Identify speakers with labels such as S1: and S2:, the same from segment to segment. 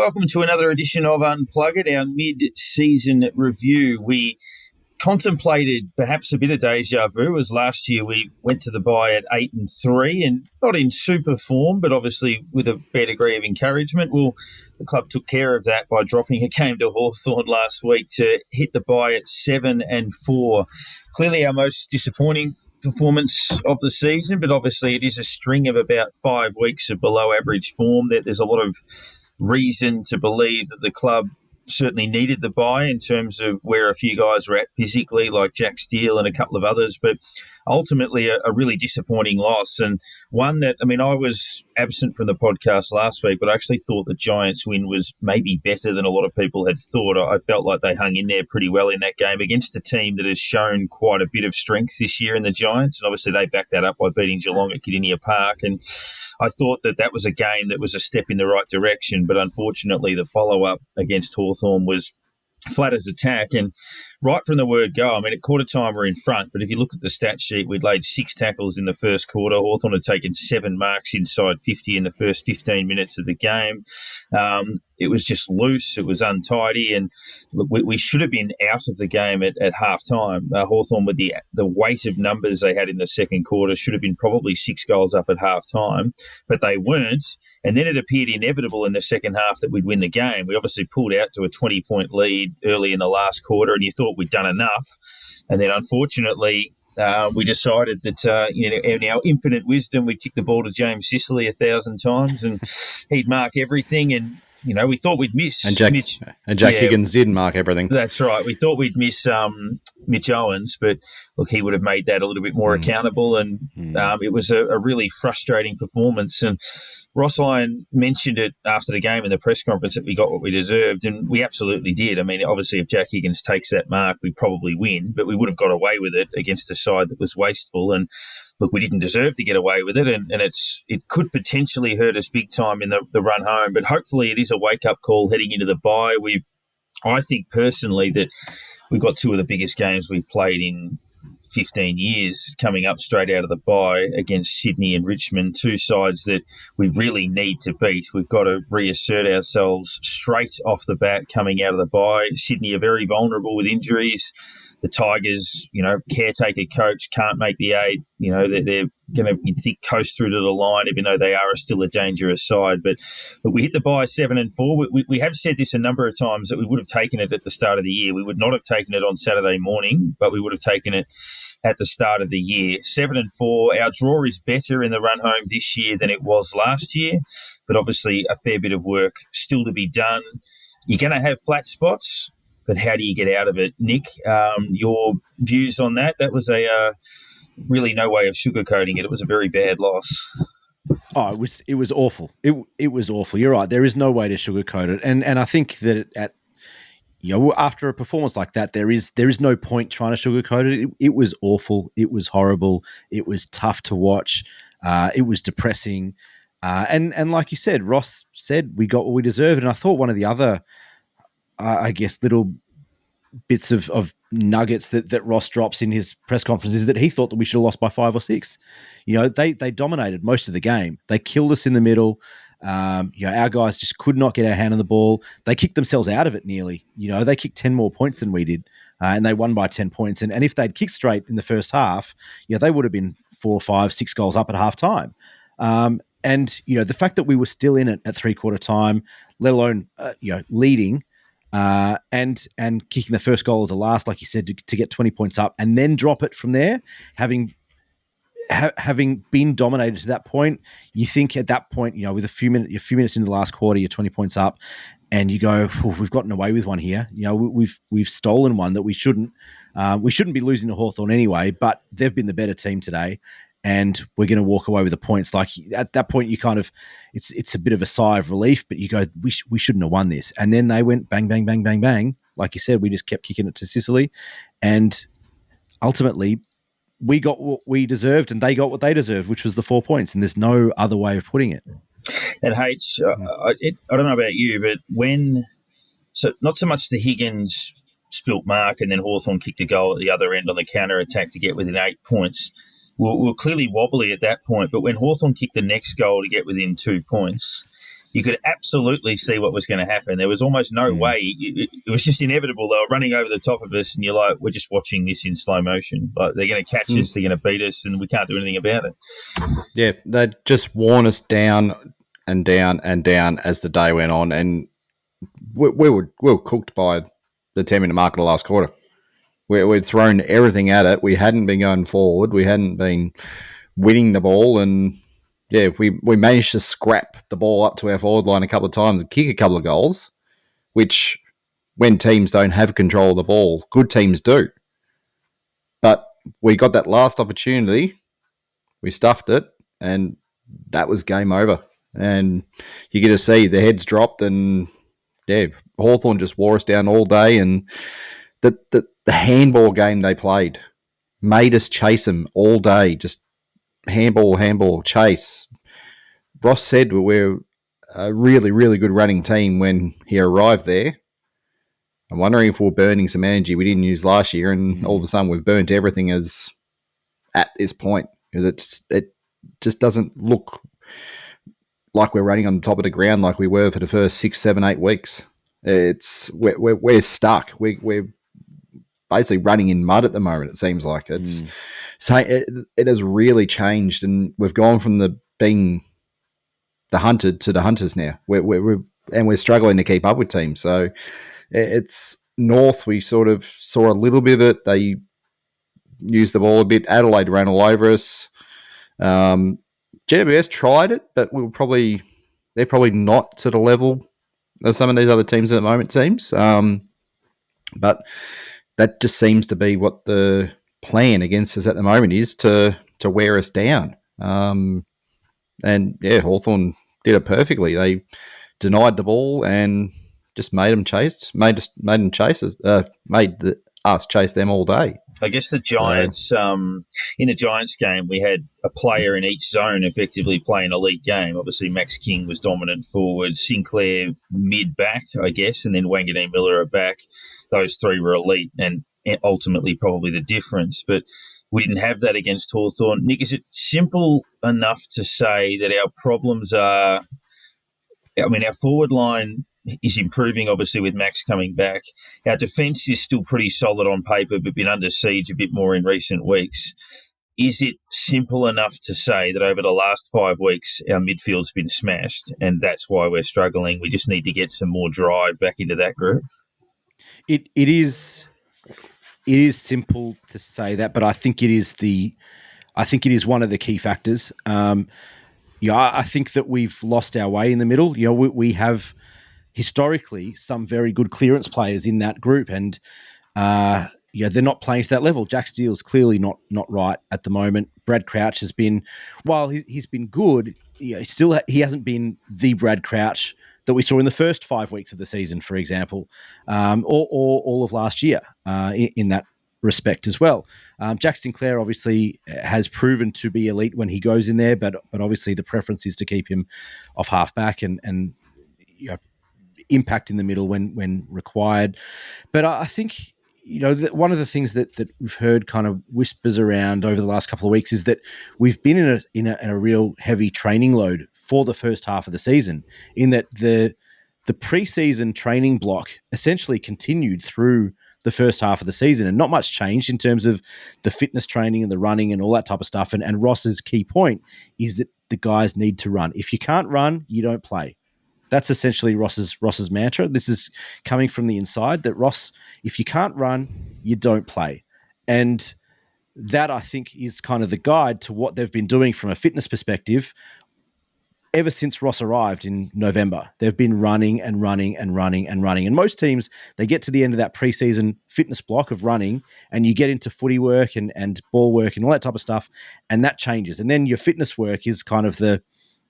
S1: welcome to another edition of Unplugged, our mid-season review. We contemplated perhaps a bit of deja vu, as last year we went to the bye at 8-3 and not in super form, but obviously with a fair degree of encouragement. Well, the club took care of that by dropping a game to Hawthorn last week to hit the bye at 7-4. Clearly our most disappointing performance of the season, but obviously it is a string of about 5 weeks of below average form. There's a lot of reason to believe that the club certainly needed the bye in terms of where a few guys were at physically, like Jack Steele and a couple of others, but ultimately a really disappointing loss, and one that, I was absent from the podcast last week, but I actually thought the Giants win was maybe better than a lot of people had thought. I felt like they hung in there pretty well in that game against a team that has shown quite a bit of strength this year in the Giants, and obviously they backed that up by beating Geelong at Kardinia Park, and I thought that was a game that was a step in the right direction, but unfortunately the follow-up against Hawthorn was flat as a tack. And right from the word go, at quarter time we're in front, but if you looked at the stat sheet, we'd laid 6 tackles in the first quarter. Hawthorn had taken 7 marks inside 50 in the first 15 minutes of the game. It was just loose, it was untidy, and look, we should have been out of the game at half-time. Hawthorn, with the weight of numbers they had in the second quarter, should have been probably 6 goals up at half-time, but they weren't. And then it appeared inevitable in the second half that we'd win the game. We obviously pulled out to a 20-point lead early in the last quarter, and you thought we'd done enough. And then, unfortunately, we decided that, in our infinite wisdom, we'd kick the ball to James Sicily 1,000 times, and he'd mark everything. And we thought we'd miss
S2: Jack Higgins did mark everything.
S1: That's right. We thought we'd miss Mitch Owens, but look, he would have made that a little bit more accountable, and it was a really frustrating performance. And Ross Lyon mentioned it after the game in the press conference that we got what we deserved, and we absolutely did. Obviously, if Jack Higgins takes that mark, we probably win, but we would have got away with it against a side that was wasteful. And look, we didn't deserve to get away with it, and it could potentially hurt us big time in the run home. But hopefully, it is a wake-up call heading into the bye. I think personally that we've got 2 of the biggest games we've played in 15 years coming up straight out of the bye against Sydney and Richmond, 2 sides that we really need to beat. We've got to reassert ourselves straight off the bat coming out of the bye. Sydney are very vulnerable with injuries. The Tigers, caretaker coach can't make the 8. They're going to, you'd think, coast through to the line, even though they are still a dangerous side. But we hit the bye 7-4. We have said this a number of times that we would have taken it at the start of the year. We would not have taken it on Saturday morning, but we would have taken it at the start of the year. 7-4. Our draw is better in the run home this year than it was last year, but obviously a fair bit of work still to be done. You're going to have flat spots, but how do you get out of it? Nick, your views on that? That was really no way of sugarcoating it. It was a very bad loss.
S2: Oh, it was awful. It was awful. You're right. There is no way to sugarcoat it. And I think that after a performance like that, there is no point trying to sugarcoat it. It was awful. It was horrible. It was tough to watch. It was depressing. And like you said, Ross said we got what we deserved. And I thought one of the other, little bits of nuggets that Ross drops in his press conference is that he thought that we should have lost by 5 or 6. They dominated most of the game. They killed us in the middle. Our guys just could not get our hand on the ball. They kicked themselves out of it nearly. They kicked 10 more points than we did, and they won by 10 points. And if they'd kicked straight in the first half, they would have been 4, 5, 6 goals up at half time. And the fact that we were still in it at 3/4 time, let alone leading, and kicking the first goal of the last, like you said, to get 20 points up and then drop it from there, having been dominated to that point, you think at that point, with a few minutes into the last quarter, you're 20 points up, and you go, we've gotten away with one here. We've stolen one that we shouldn't. We shouldn't be losing to Hawthorn anyway, but they've been the better team today, and we're going to walk away with the points. Like at that point, you kind of, it's a bit of a sigh of relief, but you go, we shouldn't have won this. And then they went bang, bang, bang, bang, bang. Like you said, we just kept kicking it to Sicily, and ultimately we got what we deserved and they got what they deserved, which was the 4 points. And there's no other way of putting it.
S1: And H, I don't know about you, but not so much the Higgins spilt mark and then Hawthorn kicked a goal at the other end on the counter attack to get within 8 points. We were clearly wobbly at that point, but when Hawthorn kicked the next goal to get within 2 points, you could absolutely see what was going to happen. There was almost no way. It was just inevitable. They were running over the top of us, and you're like, we're just watching this in slow motion. Like, they're going to catch us, they're going to beat us, and we can't do anything about it.
S3: Yeah, they just worn us down and down and down as the day went on, and we were cooked by the 10-minute mark of the last quarter. We'd thrown everything at it. We hadn't been going forward. We hadn't been winning the ball, and we managed to scrap the ball up to our forward line a couple of times and kick a couple of goals, which when teams don't have control of the ball, good teams do. But we got that last opportunity, we stuffed it, and that was game over. And you get to see the heads dropped, and Hawthorn just wore us down all day, and the handball game they played made us chase them all day, just handball, chase. Ross said we're a really, really good running team when he arrived there. I'm wondering if we're burning some energy we didn't use last year, and all of a sudden we've burnt everything as at this point, because it just doesn't look like we're running on the top of the ground like we were for the first 6, 7, 8 weeks. We're stuck. We're basically running in mud at the moment. It seems like it has really changed, and we've gone from being the hunted to the hunters now. We're struggling to keep up with teams. So it's North. We sort of saw a little bit of it. They used the ball a bit. Adelaide ran all over us. GWS tried it, but they're probably not to the level of some of these other teams at the moment. Seems, but that just seems to be what the plan against us at the moment is, to wear us down. And Hawthorn did it perfectly. They denied the ball and just made us chase them all day.
S1: I guess the Giants, in the Giants game, we had a player in each zone effectively playing an elite game. Obviously, Max King was dominant forward, Sinclair mid-back, I guess, and then Wanganeen Miller at back. Those three were elite and ultimately probably the difference. But we didn't have that against Hawthorn. Nick, is it simple enough to say that our problems are... I mean, our forward line is improving, obviously, with Max coming back. Our defence is still pretty solid on paper, but been under siege a bit more in recent weeks. Is it simple enough to say that over the last 5 weeks, our midfield's been smashed, and that's why we're struggling? We just need to get some more drive back into that group?
S2: It is simple to say that, but I think it is one of the key factors. I think that we've lost our way in the middle. We have historically some very good clearance players in that group, and they're not playing to that level. Jack Steele's clearly not right at the moment. Brad Crouch has been, while he's been good, he hasn't been the Brad Crouch that we saw in the first 5 weeks of the season, for example, or all of last year in that respect as well. Jack Sinclair obviously has proven to be elite when he goes in there, but obviously the preference is to keep him off half back and impact in the middle when required. But I think one of the things that we've heard kind of whispers around over the last couple of weeks is that we've been in a real heavy training load for the first half of the season, in that the pre-season training block essentially continued through the first half of the season, and not much changed in terms of the fitness training and the running and all that type of stuff. And Ross's key point is that the guys need to run. If you can't run, you don't play. That's essentially Ross's mantra. This is coming from the inside, that Ross, if you can't run, you don't play. And that, I think, is kind of the guide to what they've been doing from a fitness perspective ever since Ross arrived in November. They've been running and running and running and running. And most teams, they get to the end of that preseason fitness block of running, and you get into footy work and ball work and all that type of stuff, and that changes. And then your fitness work is kind of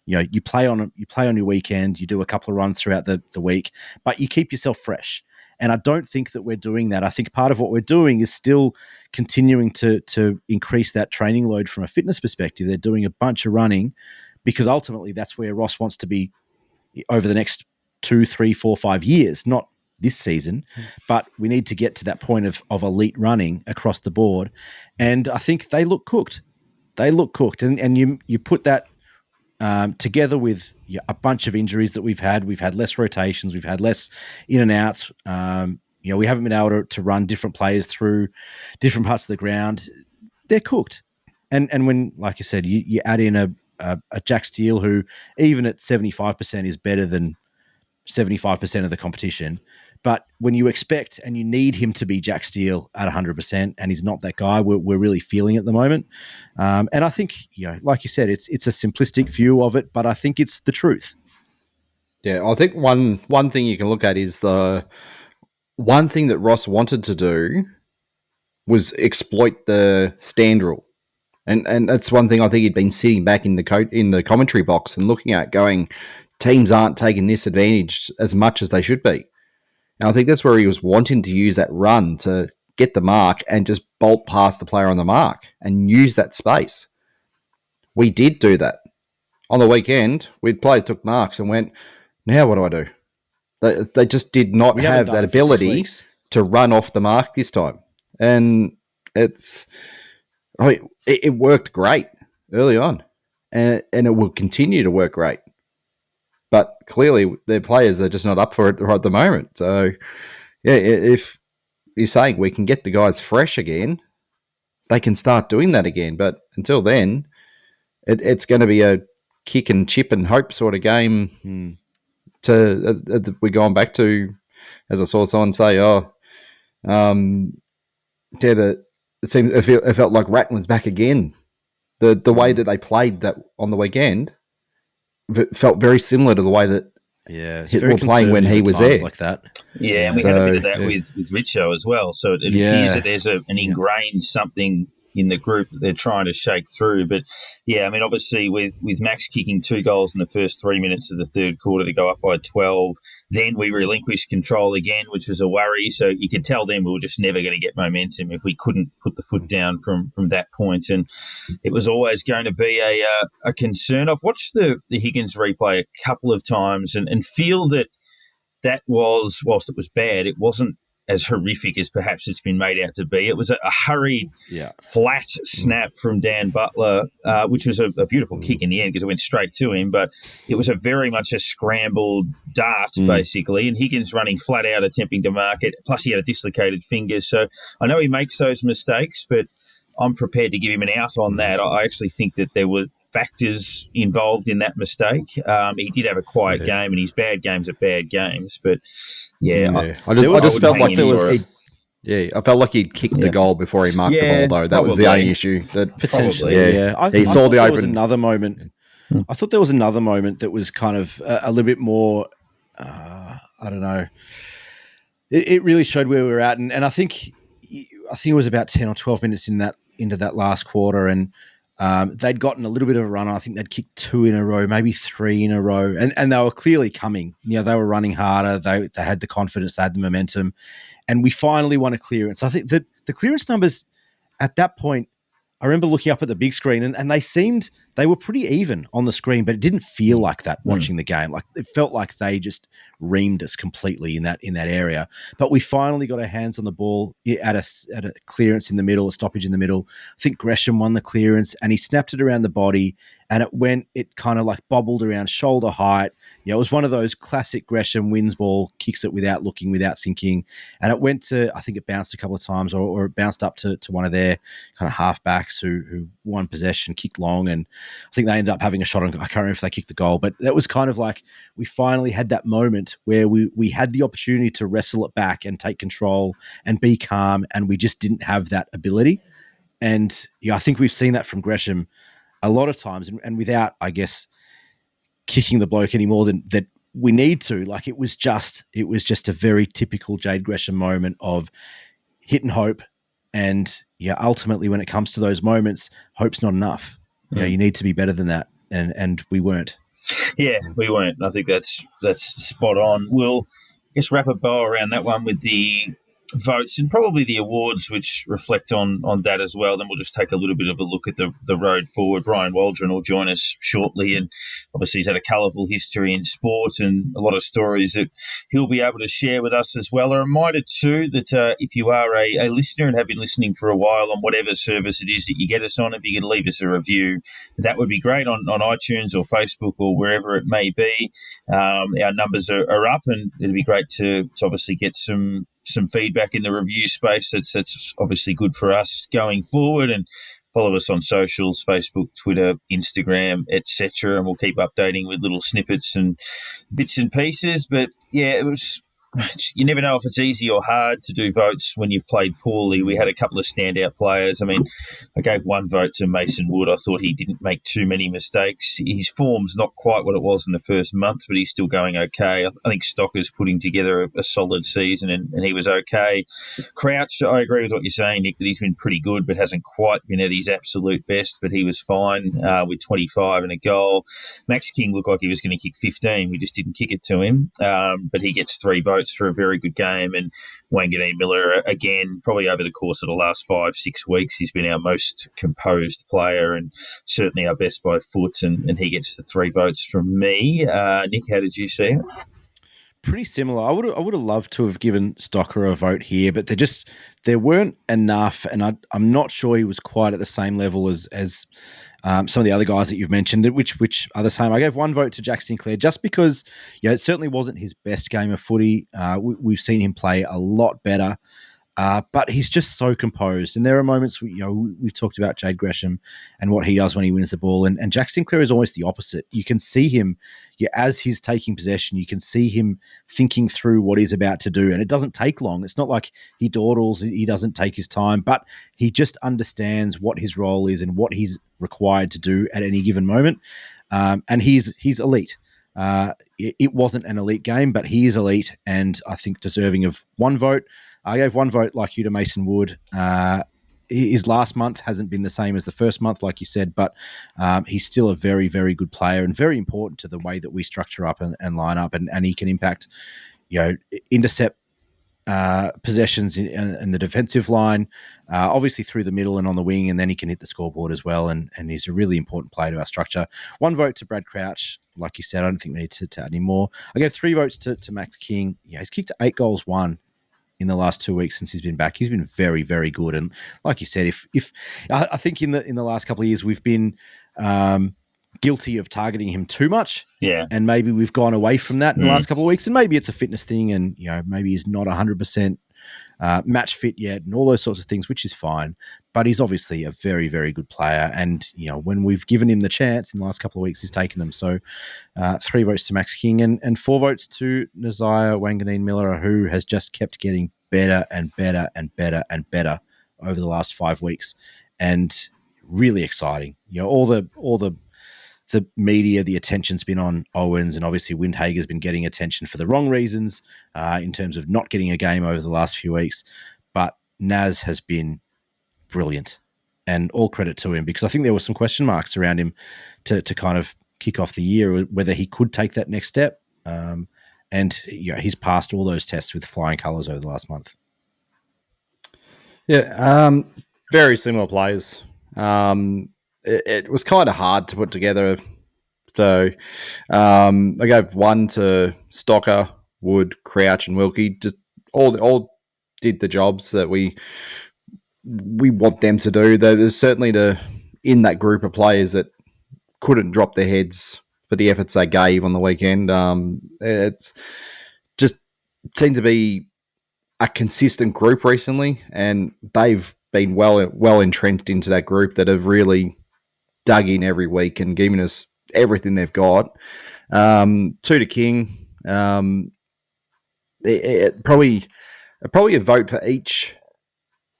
S2: you play on your weekend, you do a couple of runs throughout the week, but you keep yourself fresh. And I don't think that we're doing that. I think part of what we're doing is still continuing to increase that training load from a fitness perspective. They're doing a bunch of running, because ultimately that's where Ross wants to be over the next 2, 3, 4, 5 years, not this season. But we need to get to that point of elite running across the board. And I think they look cooked. And you put that together with a bunch of injuries that we've had less rotations, we've had less in and outs. We haven't been able to run different players through different parts of the ground. They're cooked. And when, like you said, you add in a Jack Steele who, even at 75%, is better than 75% of the competition. But when you expect and you need him to be Jack Steele at 100%, and he's not that guy, we're really feeling it at the moment. And I think, like you said, it's a simplistic view of it, but I think it's the truth.
S3: Yeah, I think one thing you can look at is the one thing that Ross wanted to do was exploit the stand rule. And that's one thing I think he'd been sitting back in the commentary box and looking at, going, teams aren't taking this advantage as much as they should be. And I think that's where he was wanting to use that run to get the mark and just bolt past the player on the mark and use that space. We did do that. On the weekend, players took marks and went, now what do I do? They just did not have that ability to run off the mark this time. And it worked great early on. And it will continue to work great. But clearly, their players are just not up for it right at the moment. So, yeah, if you're saying we can get the guys fresh again, they can start doing that again. But until then, it's going to be a kick and chip and hope sort of game. We're going back to, as I saw someone say, it felt like Ratton was back again. The way that they played that on the weekend felt very similar to the way that were playing when he was there,
S2: like that.
S1: Yeah, and we had a bit of that with Richo as well. So it appears that there's an ingrained something in the group that they're trying to shake through. But yeah, I mean, obviously with Max kicking 2 goals in the first 3 minutes of the third quarter to go up by 12, then we relinquished control again, which was a worry. So you could tell them we were just never going to get momentum if we couldn't put the foot down from that point. And it was always going to be a concern. I've watched the Higgins replay a couple of times and feel that was, whilst it was bad, it wasn't as horrific as perhaps it's been made out to be. It was a hurried, flat snap from Dan Butler, which was a beautiful kick in the end because it went straight to him, but it was a very much a scrambled dart, basically, and Higgins running flat out, attempting to mark it, plus he had a dislocated finger. So I know he makes those mistakes, but I'm prepared to give him an out on that. I actually think that there were factors involved in that mistake. He did have a quiet game, and his bad games are bad games. But
S3: I just felt like there was. I felt like he'd kicked the goal before he marked the ball, though. That was the only issue. That
S2: potentially,
S3: he saw the open.
S2: Another moment. I thought there was another moment that was kind of a little bit more. I don't know. It really showed where we were at, and I think it was about 10 or 12 minutes into that last quarter, and they'd gotten a little bit of a run. I think they'd kicked 2 in a row, maybe 3 in a row, and they were clearly coming. They were running harder. They had the confidence, they had the momentum, and we finally won a clearance. I think that the clearance numbers at that point, I remember looking up at the big screen, and they were pretty even on the screen, but it didn't feel like that watching the game. Like it felt like they just reamed us completely in that area. But we finally got our hands on the ball at a clearance in the middle, a stoppage in the middle. I think Gresham won the clearance, and he snapped it around the body, and it kind of like bobbled around shoulder height. It was one of those classic Gresham wins ball, kicks it without looking, without thinking, and it went to, I think it bounced a couple of times, or it bounced up to one of their kind of halfbacks who won possession, kicked long, and I think they ended up having a shot on. I can't remember if they kicked the goal, but that was kind of like we finally had that moment where we had the opportunity to wrestle it back and take control and be calm, and we just didn't have that ability. And I think we've seen that from Gresham a lot of times, and without, I guess, kicking the bloke any more than that we need to. Like it was just a very typical Jade Gresham moment of hit and hope. And ultimately, when it comes to those moments, hope's not enough. You need to be better than that, and we weren't.
S1: Yeah, we weren't. I think that's spot on. We'll, I guess, wrap a bow around that one with the votes and probably the awards which reflect on that as well. Then we'll just take a little bit of a look at the road forward. Brian Waldron will join us shortly, and obviously he's had a colourful history in sport and a lot of stories that he'll be able to share with us as well. A reminder too that if you are a listener and have been listening for a while on whatever service it is that you get us on, if you can leave us a review, that would be great on iTunes or Facebook or wherever it may be. Our numbers are up, and it'd be great to obviously get some feedback in the review space. That's obviously good for us going forward. And follow us on socials, Facebook, Twitter, Instagram, etc. And we'll keep updating with little snippets and bits and pieces. But yeah, it was... You never know if it's easy or hard to do votes when you've played poorly. We had a couple of standout players. I mean, I gave one vote to Mason Wood. I thought he didn't make too many mistakes. His form's not quite what it was in the first month, but he's still going okay. I think Stocker's putting together a solid season, and he was okay. Crouch, I agree with what you're saying, Nick, that he's been pretty good, but hasn't quite been at his absolute best, but he was fine with 25 and a goal. Max King looked like he was going to kick 15. We just didn't kick it to him, but he gets 3 votes for a very good game. And Wanganeen Miller, again, probably over the course of the last 5-6 weeks, he's been our most composed player and certainly our best by foot, and he gets the 3 votes from me. Nick, how did you see it?
S2: Pretty similar. I would have loved to have given Stocker a vote here, but there weren't enough, and I'm not sure he was quite at the same level as some of the other guys that you've mentioned, which are the same. I gave 1 vote to Jack Sinclair just because, it certainly wasn't his best game of footy. We've seen him play a lot better, but he's just so composed. And there are moments, we've talked about Jade Gresham and what he does when he wins the ball, and Jack Sinclair is almost the opposite. You can see him, as he's taking possession, you can see him thinking through what he's about to do, and it doesn't take long. It's not like he dawdles, he doesn't take his time, but he just understands what his role is and what he's required to do at any given moment, and he's elite. It wasn't an elite game, but he is elite, and I think deserving of 1 vote. I gave 1 vote, like you, to Mason Wood. His last month hasn't been the same as the first month, like you said, but he's still a very, very good player and very important to the way that we structure up and line up, and he can impact, intercept possessions in the defensive line, obviously through the middle and on the wing, and then he can hit the scoreboard as well, and he's a really important player to our structure. 1 vote to Brad Crouch. Like you said, I don't think we need to add any more. I gave 3 votes to Max King. He's kicked 8 goals, 1 in the last 2 weeks since he's been back. He's been very, very good. And like you said, if I think in the last couple of years we've been guilty of targeting him too much.
S1: Yeah.
S2: And maybe we've gone away from that in the last couple of weeks. And maybe it's a fitness thing, and maybe he's not 100% match fit yet, and all those sorts of things, which is fine. But he's obviously a very, very good player. And, when we've given him the chance in the last couple of weeks, he's taken them. So 3 votes to Max King and 4 votes to Nazaya Wanganeen Miller, who has just kept getting better and better and better and better over the last 5 weeks. And really exciting. All the media, the attention's been on Owens, and obviously Windhager's been getting attention for the wrong reasons in terms of not getting a game over the last few weeks. But Naz has been brilliant, and all credit to him, because I think there were some question marks around him to kind of kick off the year, whether he could take that next step. And he's passed all those tests with flying colours over the last month.
S3: Yeah, very similar players. It was kind of hard to put together. So I gave 1 to Stocker, Wood, Crouch, and Wilkie. Just all did the jobs that we want them to do. There's certainly in that group of players that couldn't drop their heads for the efforts they gave on the weekend. It's just seemed to be a consistent group recently, and they've been well entrenched into that group that have really dug in every week and given us everything they've got. 2 to King. Probably a vote for each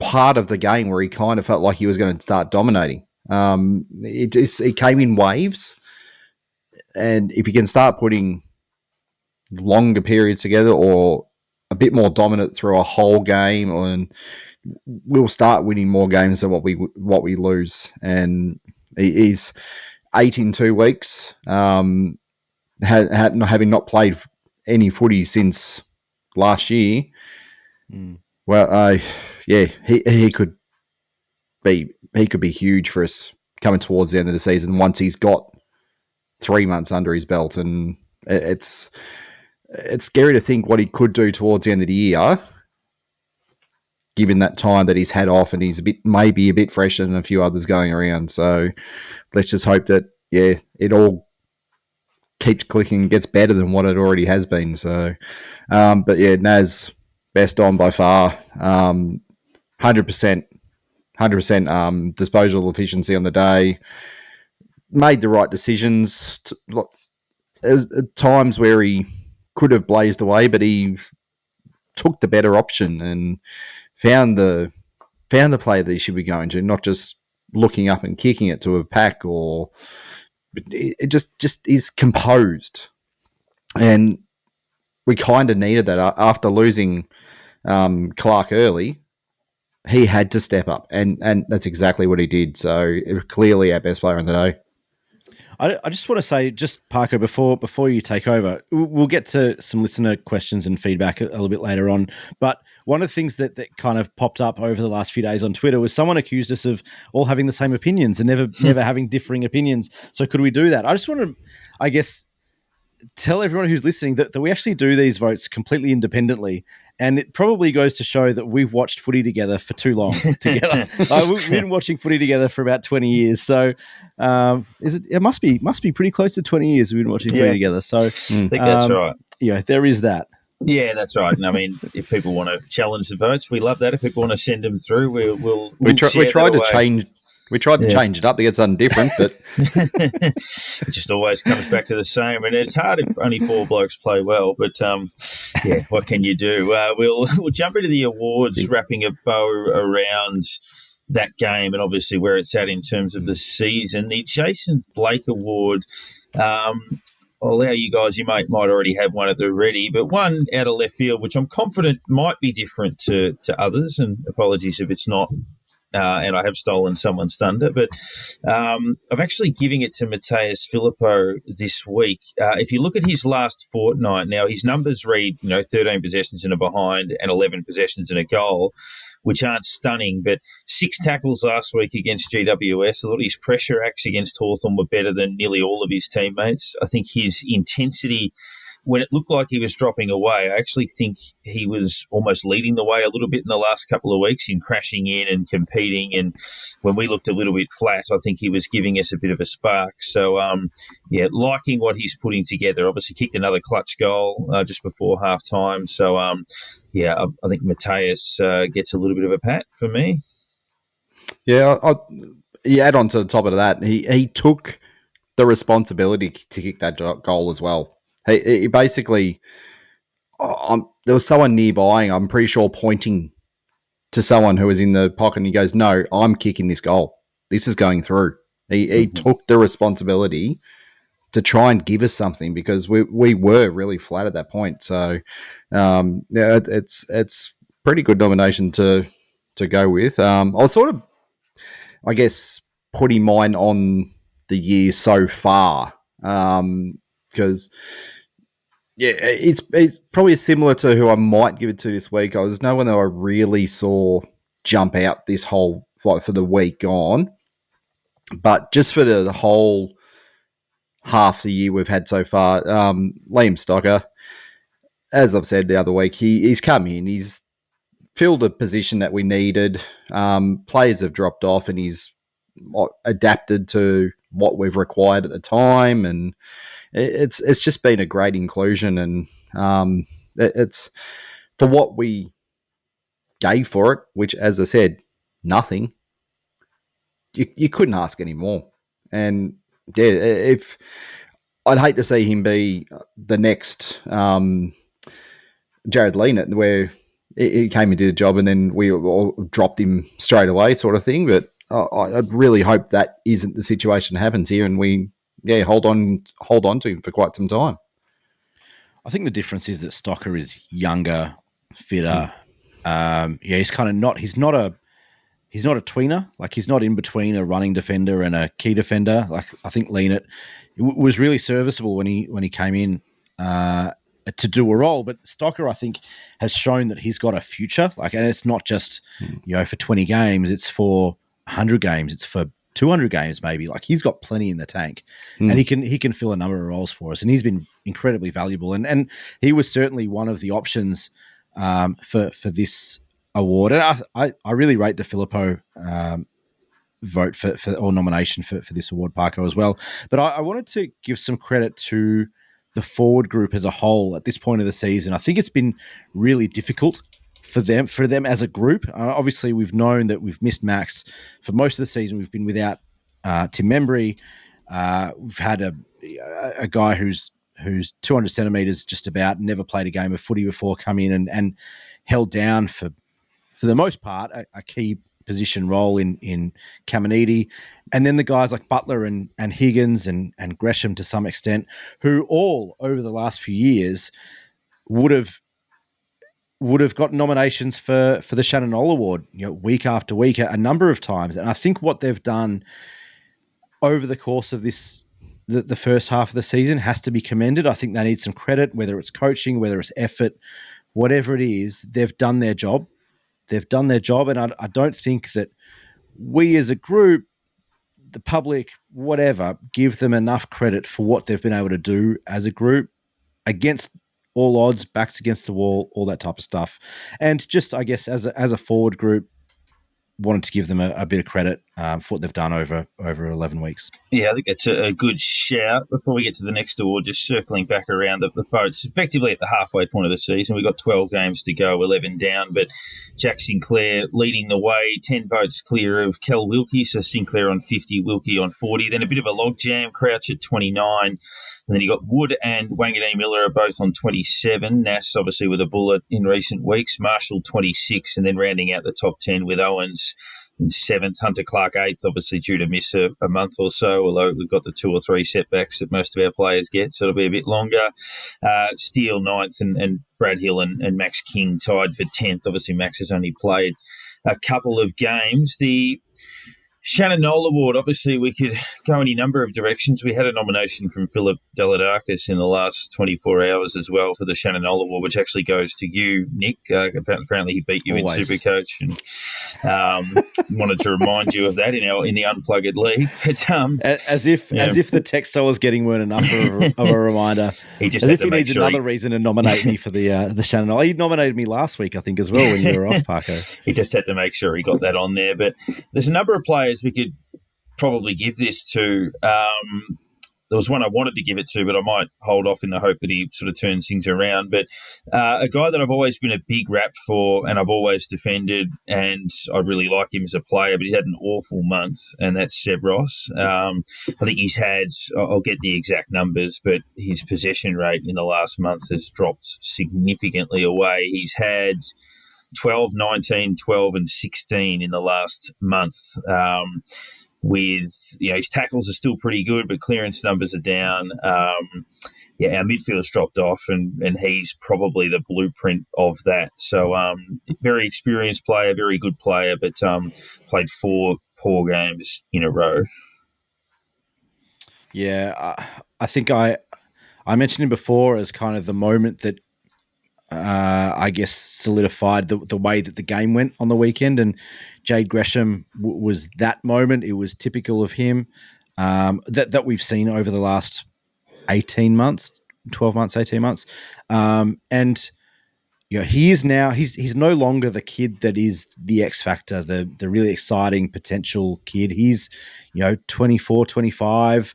S3: part of the game where he kind of felt like he was going to start dominating. It came in waves, and if you can start putting longer periods together or a bit more dominant through a whole game, and we'll start winning more games than what we lose. And he's 8 in 2 weeks, having not played any footy since last year. Well, yeah, he could be huge for us coming towards the end of the season once he's got 3 months under his belt, and it's scary to think what he could do towards the end of the year, given that time that he's had off and he's maybe a bit fresher than a few others going around. So let's just hope that it all keeps clicking and gets better than what it already has been. So, but yeah, Naz best on by far, 100%. 100% disposal efficiency on the day. Made the right decisions. There was times where he could have blazed away, but he took the better option and found the play that he should be going to, not just looking up and kicking it to a pack, or it just is composed. And we kind of needed that after losing Clark early. He had to step up, and that's exactly what he did. So clearly our best player on the day.
S2: I just want to say, just Parker, before you take over, we'll get to some listener questions and feedback a little bit later on. But one of the things that kind of popped up over the last few days on Twitter was someone accused us of all having the same opinions and never having differing opinions. So could we do that? I just want to, I guess, tell everyone who's listening that we actually do these votes completely independently, and it probably goes to show that we've watched footy together for too long together. We've been watching footy together for about 20 years, so it must be pretty close to 20 years we've been watching footy together. So I
S1: think that's right.
S2: There is that.
S1: Yeah, that's right. And I mean, if people want to challenge the votes, we love that. If people want to send them through, we'll
S3: we tried to change. We tried to change it up to get something different, but
S1: it just always comes back to the same. And it's hard if only 4 blokes play well, but what can you do? We'll jump into the awards, wrapping a bow around that game and obviously where it's at in terms of the season. The Jason Blake Award. I'll allow you guys, you might already have one at the ready, but one out of left field, which I'm confident might be different to others, and apologies if it's not. And I have stolen someone's thunder, but I'm actually giving it to Mateus Filippo this week. If you look at his last fortnight, now his numbers read, 13 possessions and a behind and 11 possessions and a goal, which aren't stunning, but 6 tackles last week against GWS. I thought his pressure acts against Hawthorn were better than nearly all of his teammates. I think his intensity, when it looked like he was dropping away, I actually think he was almost leading the way a little bit in the last couple of weeks in crashing in and competing. And when we looked a little bit flat, I think he was giving us a bit of a spark. So, liking what he's putting together. Obviously kicked another clutch goal just before half-time. So, I think Mateus gets a little bit of a pat for me.
S3: Yeah, you add on to the top of that, he took the responsibility to kick that goal as well. He basically, there was someone nearby, I'm pretty sure, pointing to someone who was in the pocket, and he goes, "No, I'm kicking this goal. This is going through." He took the responsibility to try and give us something, because we were really flat at that point. So, it's pretty good nomination to go with. I'll sort of, I guess, putting mine on the year so far, because it's probably similar to who I might give it to this week. There's no one that I really saw jump out this whole for the week gone, but just for the whole half the year we've had so far, Liam Stocker, as I've said the other week, he's come in, he's filled a position that we needed. Players have dropped off, and he's adapted to what we've required at the time, and it's just been a great inclusion, and it's for what we gave for it, which, as I said, nothing. You couldn't ask any more. And if I'd hate to see him be the next Jared Leanett, where he came and did a job and then we all dropped him straight away, sort of thing. But I really hope that isn't the situation that happens here, and we hold on to him for quite some time.
S2: I think the difference is that Stocker is younger, fitter. He's kind of not. He's not a tweener. Like, he's not in between a running defender and a key defender. Like, I think Leanett was really serviceable when he came in, to do a role. But Stocker, I think, has shown that he's got a future. Like, and it's not just for 20 games; it's for 100 games, it's for 200 games, maybe. Like, he's got plenty in the tank, and he can fill a number of roles for us. And he's been incredibly valuable. And he was certainly one of the options for this award. And I really rate the Filippo vote for or nomination for this award, Parko, as well. But I wanted to give some credit to the forward group as a whole at this point of the season. I think it's been really difficult for them as a group. Obviously, we've known that we've missed Max for most of the season. We've been without Tim Membry. We've had a guy who's 200 centimeters, just about, never played a game of footy before, come in and held down for the most part a key position role in Caminiti. And then the guys like Butler and Higgins and Gresham to some extent, who all over the last few years would have got nominations for the Shannon Knoll Award, week after week, a number of times. And I think what they've done over the course of the first half of the season has to be commended. I think they need some credit, whether it's coaching, whether it's effort, whatever it is. They've done their job. And I don't think that we as a group, the public, whatever, give them enough credit for what they've been able to do as a group against all odds, backs against the wall, all that type of stuff. And just, I guess, as a forward group, wanted to give them a bit of credit for what they've done over 11 weeks.
S1: Yeah, I think that's a good shout. Before we get to the next award, just circling back around the votes, effectively at the halfway point of the season, we've got 12 games to go, 11 down, but Jack Sinclair leading the way, 10 votes clear of Kel Wilkie, so Sinclair on 50, Wilkie on 40. Then a bit of a logjam, Crouch at 29, and then you got Wood and Wangani Miller are both on 27, Nass obviously with a bullet in recent weeks, Marshall 26, and then rounding out the top 10 with Owens in 7th, Hunter Clark 8th, obviously due to miss a month or so, although we've got the 2 or 3 setbacks that most of our players get, so it'll be a bit longer. Steele 9th and Brad Hill and Max King tied for 10th. Obviously, Max has only played a couple of games. The Shannon Knoll Award, obviously we could go any number of directions. We had a nomination from Philip Deladakis in the last 24 hours as well for the Shannon Knoll Award, which actually goes to you, Nick. Apparently he beat you in Supercoach, and wanted to remind you of that in the Unplugged League. But,
S2: as if the text I was getting weren't enough of a reminder.
S1: He just
S2: as
S1: had
S2: if
S1: to
S2: he
S1: make
S2: needs
S1: sure
S2: another reason to nominate me for the Shannon Knoll. He nominated me last week, I think, as well, when you were off, Parko.
S1: He just had to make sure he got that on there. But there's a number of players we could probably give this to. There was one I wanted to give it to, but I might hold off in the hope that he sort of turns things around. But a guy that I've always been a big rap for and I've always defended, and I really like him as a player, but he's had an awful month, and that's Seb Ross. I think he's had, I'll get the exact numbers, but his possession rate in the last month has dropped significantly away. He's had 12, 19, 12 and 16 in the last month. With, his tackles are still pretty good, but clearance numbers are down. Our midfield's dropped off, and he's probably the blueprint of that. So, very experienced player, very good player, but played 4 poor games in a row.
S2: Yeah, I think I mentioned him before as kind of the moment that I guess solidified the way that the game went on the weekend, and Jade Gresham was that moment. It was typical of him that we've seen over the last 18 months, 12 months, 18 months. And he is now, he's no longer the kid that is the X factor, the really exciting potential kid. He's 24, 25.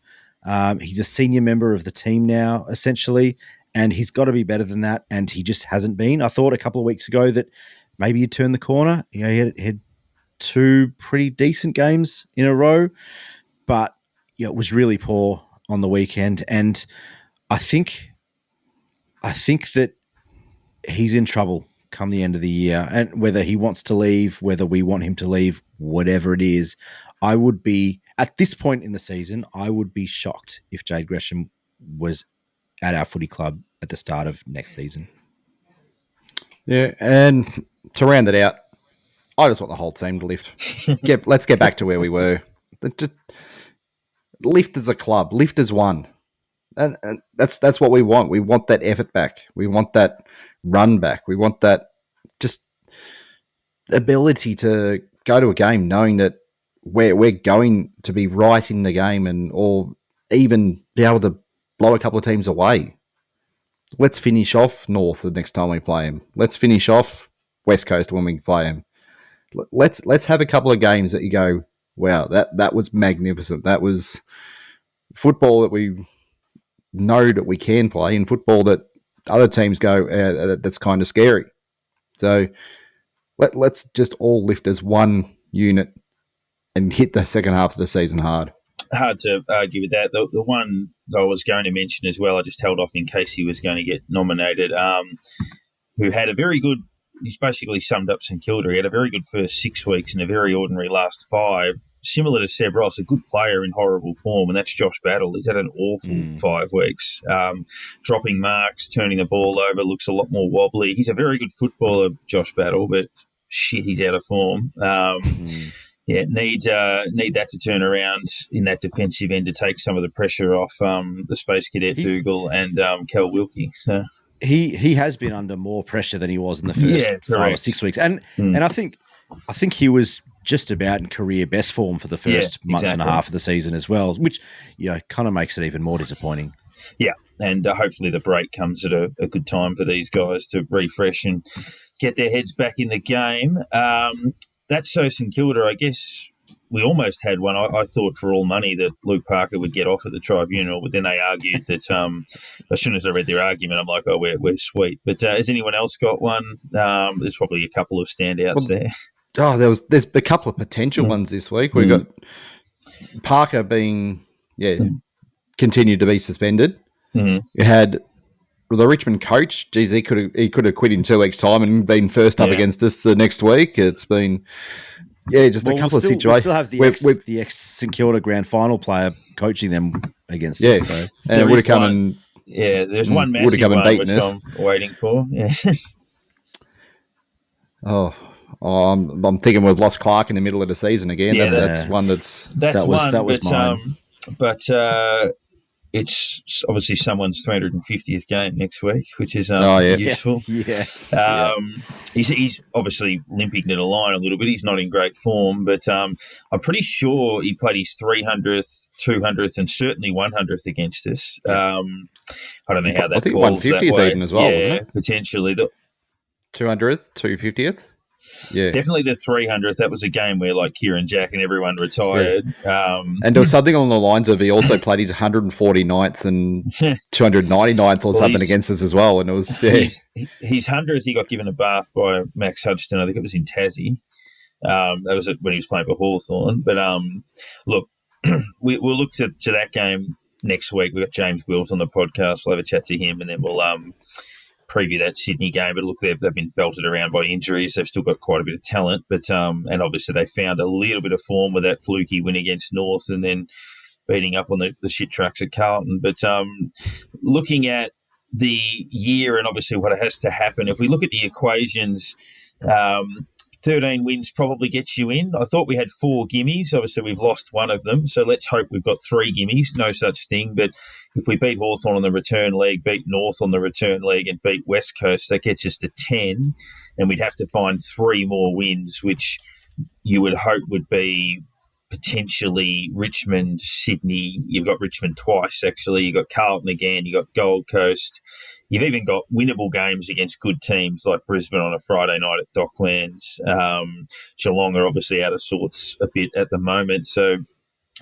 S2: He's a senior member of the team now, essentially. And he's got to be better than that, and he just hasn't been. I thought a couple of weeks ago that maybe he'd turn the corner. He had 2 pretty decent games in a row, but it was really poor on the weekend. And I think that he's in trouble come the end of the year. And whether he wants to leave, whether we want him to leave, whatever it is, I would be, at this point in the season, I would be shocked if Jade Gresham was at our footy club at the start of next season.
S3: Yeah, and to round it out, I just want the whole team to lift. Let's get back to where we were. Just lift as a club, lift as one. And that's what we want. We want that effort back. We want that run back. We want that just ability to go to a game knowing that we're going to be right in the game, and or even be able to blow a couple of teams away. Let's finish off North the next time we play them. Let's finish off West Coast when we play them. Let's have a couple of games that you go, wow, that was magnificent. That was football that we know that we can play, and football that other teams go, that's kind of scary. So let's just all lift as one unit and hit the second half of the season hard.
S1: Hard to argue with that. The one I was going to mention as well, I just held off in case he was going to get nominated, who had a very good, he's basically summed up St Kilda. He had a very good first 6 weeks and a very ordinary last 5, similar to Seb Ross, a good player in horrible form, and that's Josh Battle. He's had an awful 5 weeks, dropping marks, turning the ball over, looks a lot more wobbly. He's a very good footballer, Josh Battle, but shit, he's out of form. Yeah, need that to turn around in that defensive end to take some of the pressure off the Space Cadet Dougal and Kel Wilkie. So.
S2: He has been under more pressure than he was in the first 5 or 6 weeks, and I think he was just about in career best form for the first month and a half of the season as well, which kind of makes it even more disappointing.
S1: Yeah, and hopefully the break comes at a good time for these guys to refresh and get their heads back in the game. That's so St Kilda. I guess we almost had one. I thought for all money that Luke Parker would get off at the tribunal, but then they argued that as soon as I read their argument, I'm like, oh, we're sweet. But has anyone else got one? There's probably a couple of standouts there.
S3: Oh, there's a couple of potential ones this week. We've got Parker being continued to be suspended. You had the Richmond coach. Geez, he could have quit in 2 weeks' time and been first up against us the next week. It's been a couple of situations. We
S2: still have the ex St Kilda grand final player coaching them against us.
S3: So. And it would have come and
S1: there's one massive one which I'm waiting for. Yeah.
S3: I'm thinking we've lost Clark in the middle of the season again. Yeah, that's one that was mine. But it's obviously someone's 350th game next week, which is useful. He's obviously limping to the line a little bit. He's not in great form, but I'm pretty sure he played his 300th, 200th, and certainly 100th against us. I don't know how that falls. 150th even as well, wasn't it?
S1: Potentially.
S3: 200th, 250th? Yeah,
S1: definitely the 300th. That was a game where like Kieran Jack and everyone retired.
S3: And there was something along the lines of he also played his 149th and 299th or something against us as well. And it was
S1: his 100th. He got given a bath by Max Hudson. I think it was in Tassie. That was when he was playing for Hawthorn. But look, we'll look to that game next week. We've got James Wills on the podcast. We'll have a chat to him, and then we'll preview that Sydney game. But look, they've been belted around by injuries. They've still got quite a bit of talent, but and obviously they found a little bit of form with that fluky win against North, and then beating up on the shit tracks at Carlton. But looking at the year and obviously what has to happen, if we look at the equations, 13 wins probably gets you in. I thought we had 4 gimmies. Obviously, we've lost one of them, so let's hope we've got 3 gimmies. No such thing. But if we beat Hawthorn on the return leg, beat North on the return leg, and beat West Coast, that gets us to 10, and we'd have to find 3 more wins, which you would hope would be potentially Richmond, Sydney. You've got Richmond twice, actually. You've got Carlton again. You've got Gold Coast. You've even got winnable games against good teams like Brisbane on a Friday night at Docklands. Geelong are obviously out of sorts a bit at the moment, so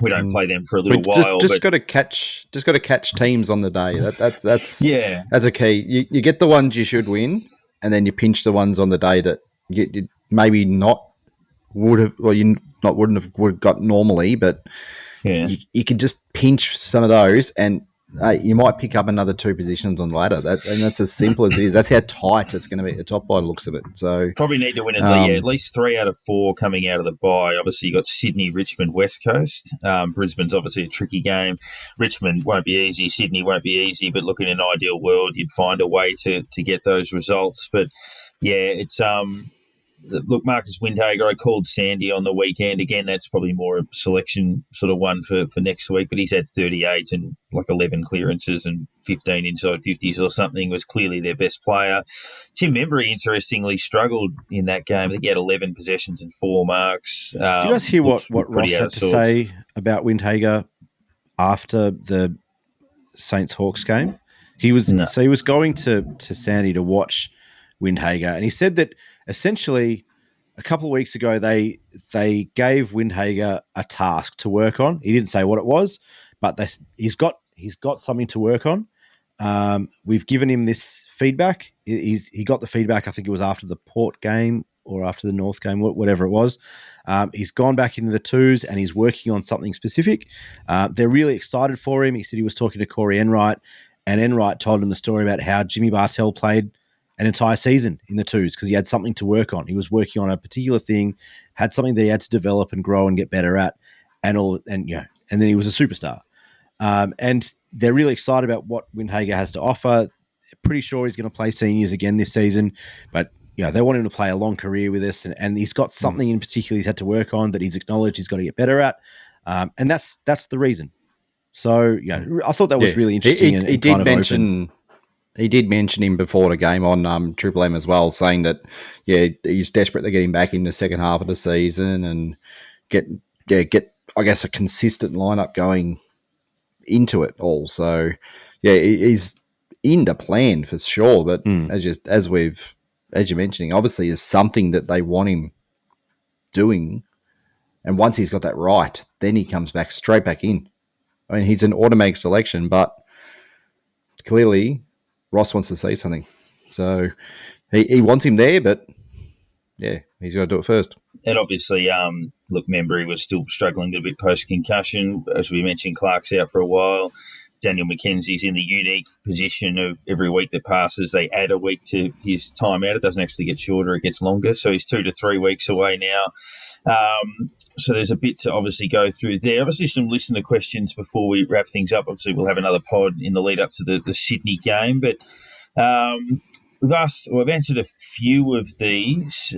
S1: we don't play them for a little while.
S3: Just got to catch teams on the day. That's a key. You get the ones you should win, and then you pinch the ones on the day that you maybe not would have, or you wouldn't have got normally, but you can just pinch some of those and. You might pick up another 2 positions on the ladder. And that's as simple as it is. That's how tight it's going to be at the top by the looks of it. So
S1: probably need to win at least 3 out of 4 coming out of the bye. Obviously, you've got Sydney, Richmond, West Coast. Brisbane's obviously a tricky game. Richmond won't be easy. Sydney won't be easy. But look, in an ideal world, you'd find a way to get those results. But, yeah, it's look, Marcus Windhager, I called Sandy on the weekend. Again, that's probably more a selection sort of one for next week, but he's had 38 and like 11 clearances and 15 inside 50s or something, was clearly their best player. Tim Membry, interestingly, struggled in that game. I think he had 11 possessions and 4 marks.
S2: Did you guys hear what Ross had to say about Windhager after the Saints-Hawks game? He was going to Sandy to watch Windhager, and he said that essentially a couple of weeks ago they gave Windhager a task to work on. He didn't say what it was, but he's got something to work on. We've given him this feedback. He got the feedback, I think it was after the Port game or after the North game, whatever it was. He's gone back into the twos and he's working on something specific. They're really excited for him. He said he was talking to Corey Enright, and Enright told him the story about how Jimmy Bartell played an entire season in the twos because he had something to work on. He was working on a particular thing, had something that he had to develop and grow and get better at, and then he was a superstar. And they're really excited about what Windhager has to offer. Pretty sure he's going to play seniors again this season, but they want him to play a long career with us, and he's got something in particular he's had to work on that he's acknowledged he's got to get better at, and that's the reason. So I thought that was really interesting.
S3: He did mention him before the game on Triple M as well, saying that he's desperate to get him back in the second half of the season and get I guess a consistent lineup going into it all. So he's in the plan for sure. But as you're mentioning, obviously is something that they want him doing, and once he's got that right, then he comes back straight back in. I mean, he's an automatic selection, but clearly Ross wants to see something. So he wants him there, but he's got to do it first.
S1: And obviously, Membry was still struggling a bit post-concussion. As we mentioned, Clark's out for a while. Daniel McKenzie's in the unique position of every week that passes, they add a week to his time out. It doesn't actually get shorter, it gets longer. So he's 2 to 3 weeks away now. So there's a bit to obviously go through there. Obviously, some listener questions before we wrap things up. Obviously, we'll have another pod in the lead up to the Sydney game. But we've answered a few of these.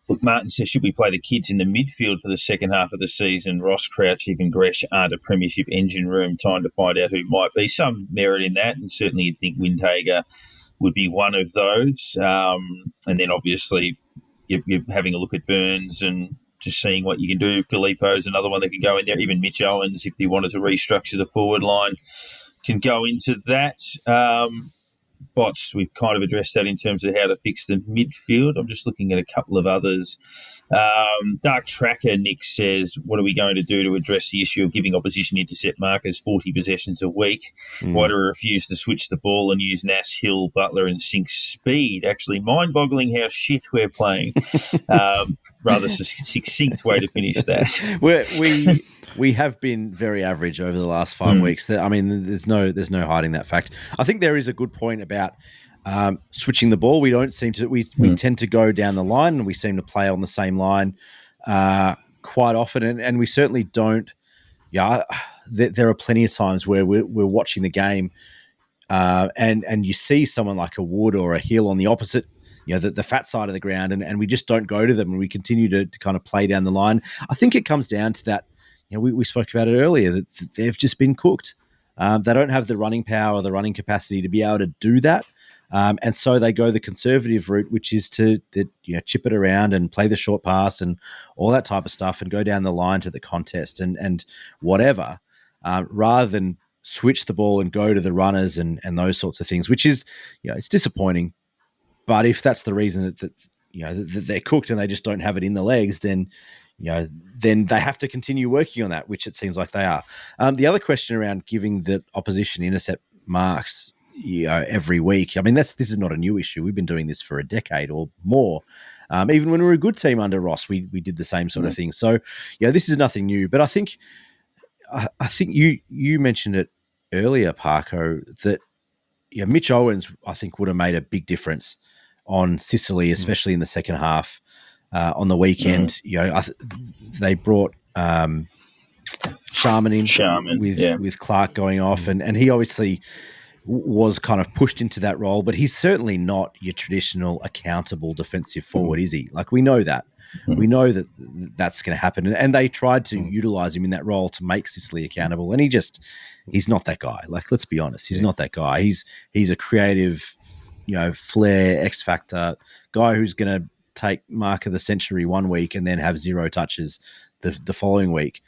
S1: Look, Martin says, should we play the kids in the midfield for the second half of the season? Ross, Crouch, even Gresh aren't a premiership engine room. Time to find out who might be. Some merit in that, and certainly you'd think Windhager would be one of those. And then obviously you're having a look at Burns and just seeing what you can do. Filippo's another one that can go in there. Even Mitch Owens, if they wanted to restructure the forward line, can go into that. Bots, we've kind of addressed that in terms of how to fix the midfield. I'm just looking at a couple of others. Dark Tracker, Nick says, what are we going to do to address the issue of giving opposition intercept markers 40 possessions a week? Why do we refuse to switch the ball and use Nass, Hill, Butler and Sink speed? Actually, mind-boggling how shit we're playing. Rather succinct way to finish that.
S2: We have been very average over the last 5 weeks. I mean, there's no hiding that fact. I think there is a good point about switching the ball. We don't seem to. We tend to go down the line, and we seem to play on the same line quite often. And we certainly don't. There are plenty of times where we're watching the game, and you see someone like a Wood or a Hill on the opposite. The fat side of the ground, and we just don't go to them, and we continue to kind of play down the line. I think it comes down to that. We spoke about it earlier, that they've just been cooked. They don't have the running power or the running capacity to be able to do that. And so they go the conservative route, which is to chip it around and play the short pass and all that type of stuff and go down the line to the contest and whatever, rather than switch the ball and go to the runners and those sorts of things, which is, it's disappointing. But if that's the reason that they're cooked and they just don't have it in the legs, then they have to continue working on that, which it seems like they are. The other question around giving the opposition intercept marks, every week. I mean, this is not a new issue. We've been doing this for a decade or more. Even when we were a good team under Ross, we did the same sort of thing. So, this is nothing new. But I think you mentioned it earlier, Parko, that Mitch Owens, I think, would have made a big difference on Sicily, especially in the second half. On the weekend, they brought Sharman in with Clark going off, and he obviously was kind of pushed into that role, but he's certainly not your traditional accountable defensive forward, is he? Like, we know that. We know that that's going to happen. And they tried to utilize him in that role to make Sicily accountable. And he's not that guy. Like, let's be honest. He's not that guy. He's a creative, flair, X factor guy who's going to take mark of the century one week and then have 0 touches the following week.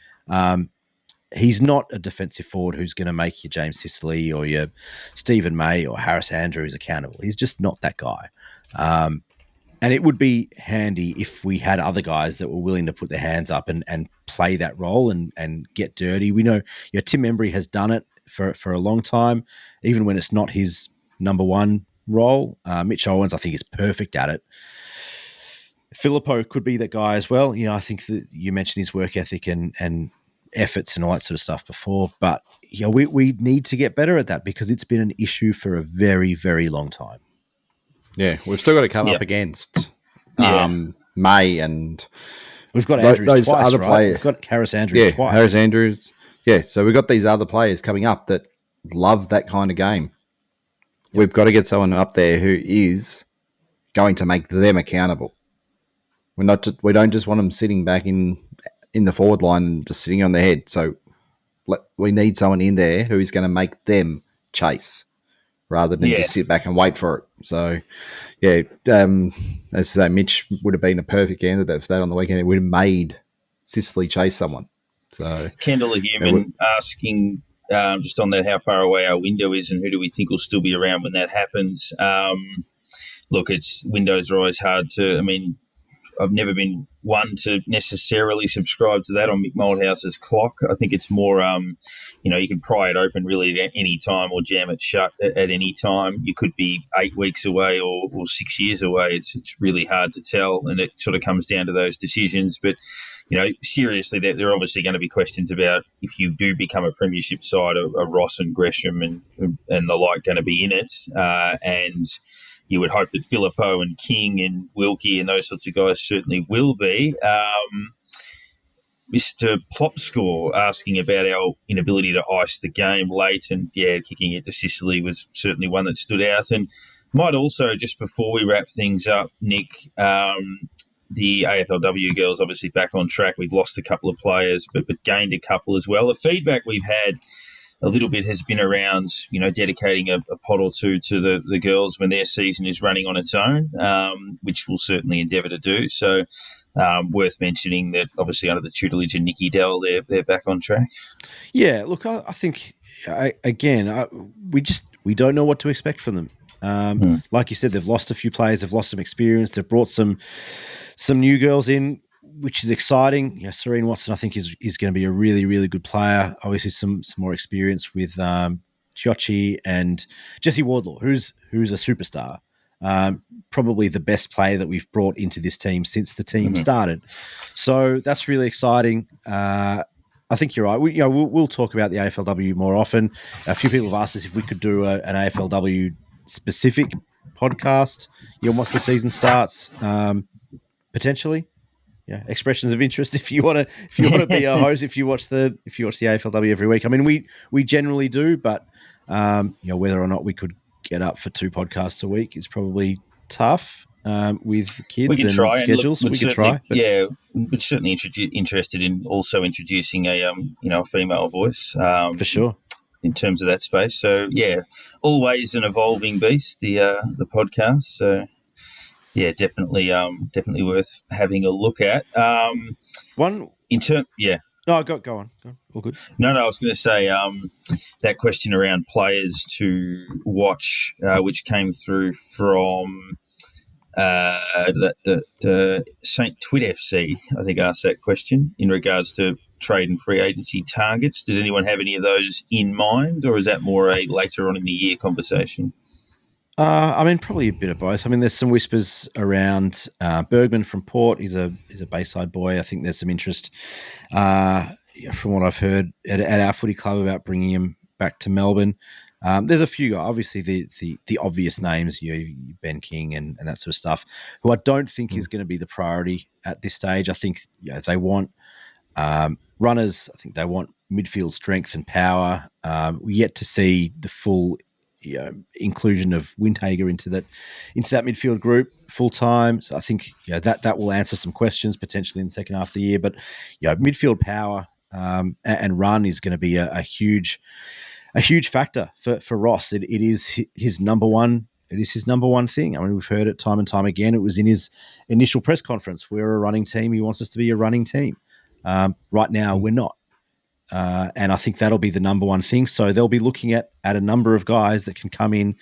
S2: He's not a defensive forward who's going to make your James Sicily or your Stephen May or Harris Andrews accountable. He's just not that guy. And it would be handy if we had other guys that were willing to put their hands up and play that role and get dirty. We know Tim Embry has done it for a long time, even when it's not his number one role. Mitch Owens, I think, is perfect at it. Filippo could be that guy as well. I think that you mentioned his work ethic and efforts and all that sort of stuff before, but we need to get better at that because it's been an issue for a very, very long time.
S3: Yeah, we've still got to come up against May and
S2: we've got Andrews
S3: those
S2: twice,
S3: other
S2: right?
S3: players.
S2: We've got Harris Andrews twice.
S3: Harris Andrews. Yeah, so we've got these other players coming up that love that kind of game. Yep. We've got to get someone up there who is going to make them accountable. We don't just want them sitting back in the forward line and just sitting on their head. So we need someone in there who is going to make them chase rather than just sit back and wait for it. So, as I say, Mitch would have been a perfect candidate for that on the weekend. It would have made Sicily chase someone. So
S1: Kendall Human asking just on that how far away our window is and who do we think will still be around when that happens. Look, windows are always hard to. I mean, I've never been one to necessarily subscribe to that on Mick Moldhouse's clock. I think it's more, you can pry it open really at any time or jam it shut at any time. You could be 8 weeks away or 6 years away. It's really hard to tell, and it sort of comes down to those decisions. But, seriously, there are obviously going to be questions about if you do become a premiership side, are Ross and Gresham and the like going to be in it, and you would hope that Filippo and King and Wilkie and those sorts of guys certainly will be. Mr. Plopscore asking about our inability to ice the game late, and kicking it to Sicily was certainly one that stood out. And might also, just before we wrap things up, Nick, the AFLW girls obviously back on track. We've lost a couple of players, but gained a couple as well. The feedback we've had a little bit has been around, dedicating a pot or two to the girls when their season is running on its own, which we'll certainly endeavour to do. So worth mentioning that obviously under the tutelage of Nikki Dell, they're back on track. Yeah, look, I think, we don't know what to expect from them. Like you said, they've lost a few players, they've lost some experience, they've brought some new girls in, which is exciting. Serene Watson, I think, is going to be a really, really good player. Obviously, some more experience with Chiocci and Jesse Wardlaw, who's a superstar. Probably the best player that we've brought into this team since the team started. So that's really exciting. I think you're right. We'll talk about the AFLW more often. A few people have asked us if we could do an AFLW specific podcast once the season starts, potentially. Yeah, expressions of interest. If you want to be a host, if you watch the AFLW every week. I mean, we generally do, but whether or not we could get up for 2 podcasts a week is probably tough with kids and schedules. We could try. We're certainly interested in also introducing a female voice
S2: for sure
S1: in terms of that space. So always an evolving beast. The podcast. So. Yeah, definitely worth having a look at.
S2: No, go on. All good.
S1: No, I was going to say that question around players to watch, which came through from the St Twit FC, I think, asked that question in regards to trade and free agency targets. Did anyone have any of those in mind, or is that more a later on in the year conversation?
S2: Probably a bit of both. There's some whispers around Bergman from Port. He's a Bayside boy. I think there's some interest from what I've heard at our footy club about bringing him back to Melbourne. There's a few guys, obviously the obvious names, Ben King and that sort of stuff, who I don't think is going to be the priority at this stage. I think they want runners. I think they want midfield strength and power. We're yet to see the full inclusion of Windhager into that midfield group full time. So I think that will answer some questions potentially in the second half of the year. But midfield power and run is going to be a huge factor for Ross. It is his number one. It is his number one thing. I mean, we've heard it time and time again. It was in his initial press conference. We're a running team. He wants us to be a running team. Right now, we're not. And I think that'll be the number one thing. So they'll be looking at a number of guys that can come in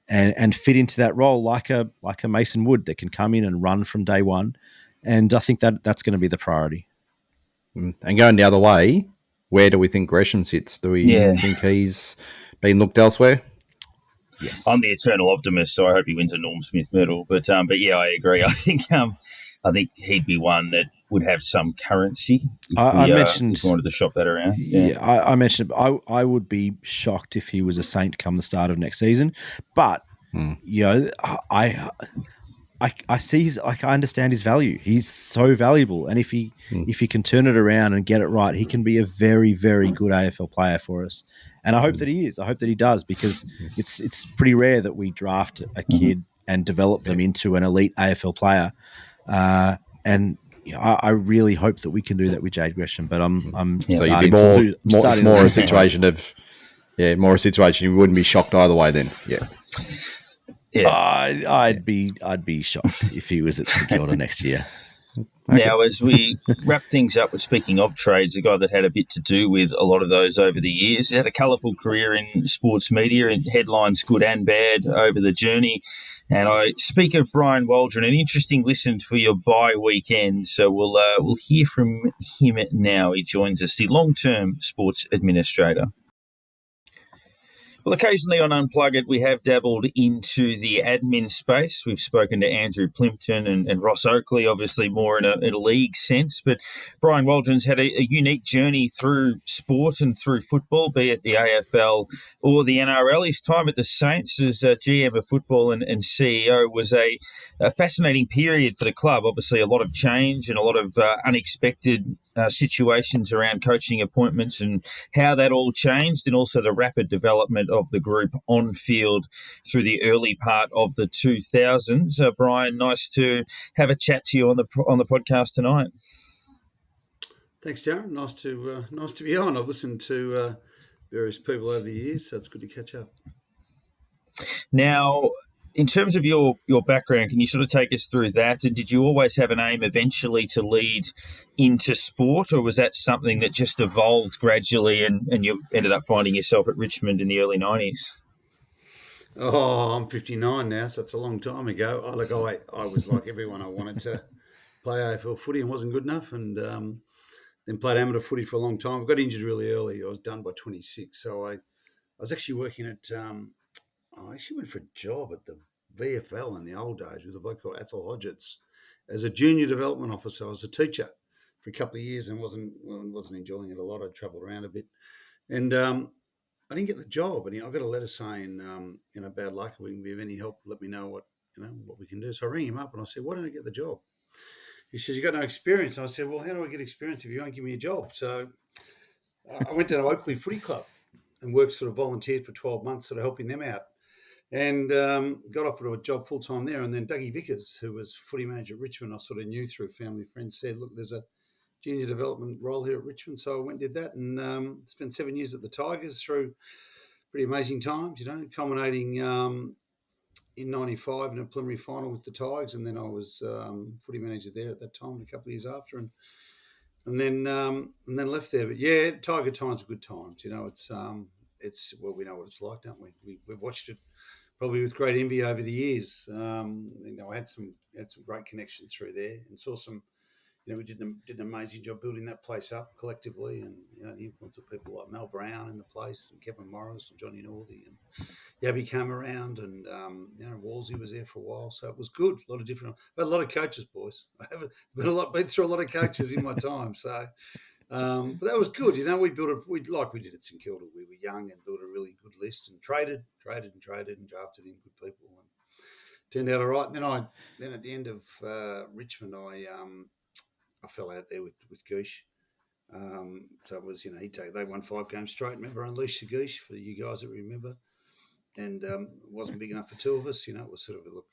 S2: and fit into that role, like a Mason Wood that can come in and run from day one. And I think that's going to be the priority.
S3: And going the other way, where do we think Gresham sits? Do we think he's been looked elsewhere?
S1: Yes. I'm the eternal optimist, so I hope he wins a Norm Smith medal. But yeah, I agree. I think he'd be one that would have some currency if we wanted to shop that around.
S2: Yeah, I mentioned I would be shocked if he was a Saint come the start of next season. But I see I understand his value. He's so valuable, and if he can turn it around and get it right, he can be a very, very good AFL player for us. And I hope that he is. I hope that he does, because it's pretty rare that we draft a kid and develop them into an elite AFL player. And I really hope that we can do that with Jade Gresham. But I'm
S3: so you'd be more a situation of more a situation you wouldn't be shocked either way. Then
S2: Yeah, I'd be shocked if he was at St Kilda next year.
S1: Okay. Now, as we wrap things up with speaking of trades, a guy that had a bit to do with a lot of those over the years, he had a colourful career in sports media and headlines good and bad over the journey. And I speak of Brian Waldron, an interesting listen for your bye weekend. So we'll hear from him now. He joins us, the long-term sports administrator. Well, occasionally on Unplug It, we have dabbled into the admin space. We've spoken to Andrew Plimpton and Ross Oakley, obviously more in a league sense. But Brian Waldron's had a unique journey through sport and through football, be it the AFL or the NRL. His time at the Saints as GM of football and CEO was a fascinating period for the club. Obviously, a lot of change and a lot of unexpected situations around coaching appointments and how that all changed, and also the rapid development of the group on field through the early part of the 2000s. Brian, nice to have a chat to you on the podcast tonight.
S4: Thanks, Darren. Nice to be on. I've listened to various people over the years, so it's good to catch up.
S1: Now, in terms of your background, can you sort of take us through that? And did you always have an aim eventually to lead into sport, or was that something that just evolved gradually and you ended up finding yourself at Richmond in the early 90s?
S4: Oh, I'm 59 now, so it's a long time ago. I was like everyone. I wanted to play AFL footy and wasn't good enough, and then played amateur footy for a long time. I got injured really early. I was done by 26. So I was actually working at I actually went for a job at the VFL in the old days with a bloke called AFL OWTS as a junior development officer. I was a teacher for a couple of years and wasn't enjoying it a lot. I travelled around a bit, and I didn't get the job. And I got a letter saying, bad luck. If we can be of any help, let me know what we can do. So I rang him up and I said, why don't I get the job? He says, you got no experience. And I said, well, how do I get experience if you won't give me a job? So I went down to Oakley Footy Club and volunteered for 12 months, sort of helping them out. And got offered a job full-time there. And then Dougie Vickers, who was footy manager at Richmond, I sort of knew through family friends, said, look, there's a junior development role here at Richmond. So I went and did that and spent 7 years at the Tigers through pretty amazing times, culminating in 95 in a preliminary final with the Tigers. And then I was footy manager there at that time, a couple of years after. And then left there. But yeah, Tiger times are good times. It's we know what it's like, don't we? We've watched it probably with great envy over the years. I had some great connections through there and saw some. We did an amazing job building that place up collectively, and the influence of people like Mel Brown in the place, and Kevin Morris and Johnny Northey, and Yabby came around, and Wolsey was there for a while, so it was good. A lot of different. I had a lot of coaches, boys. I haven't been through a lot of coaches in my time, so. But that was good. We built like we did at St Kilda. We were young and built a really good list and traded and drafted in good people, and turned out all right. And then at the end of Richmond, I fell out there with Goosh. So it was, they won 5 games straight. Remember, Unleash the Goosh for you guys that remember. and it wasn't big enough for two of us. It was sort of a look.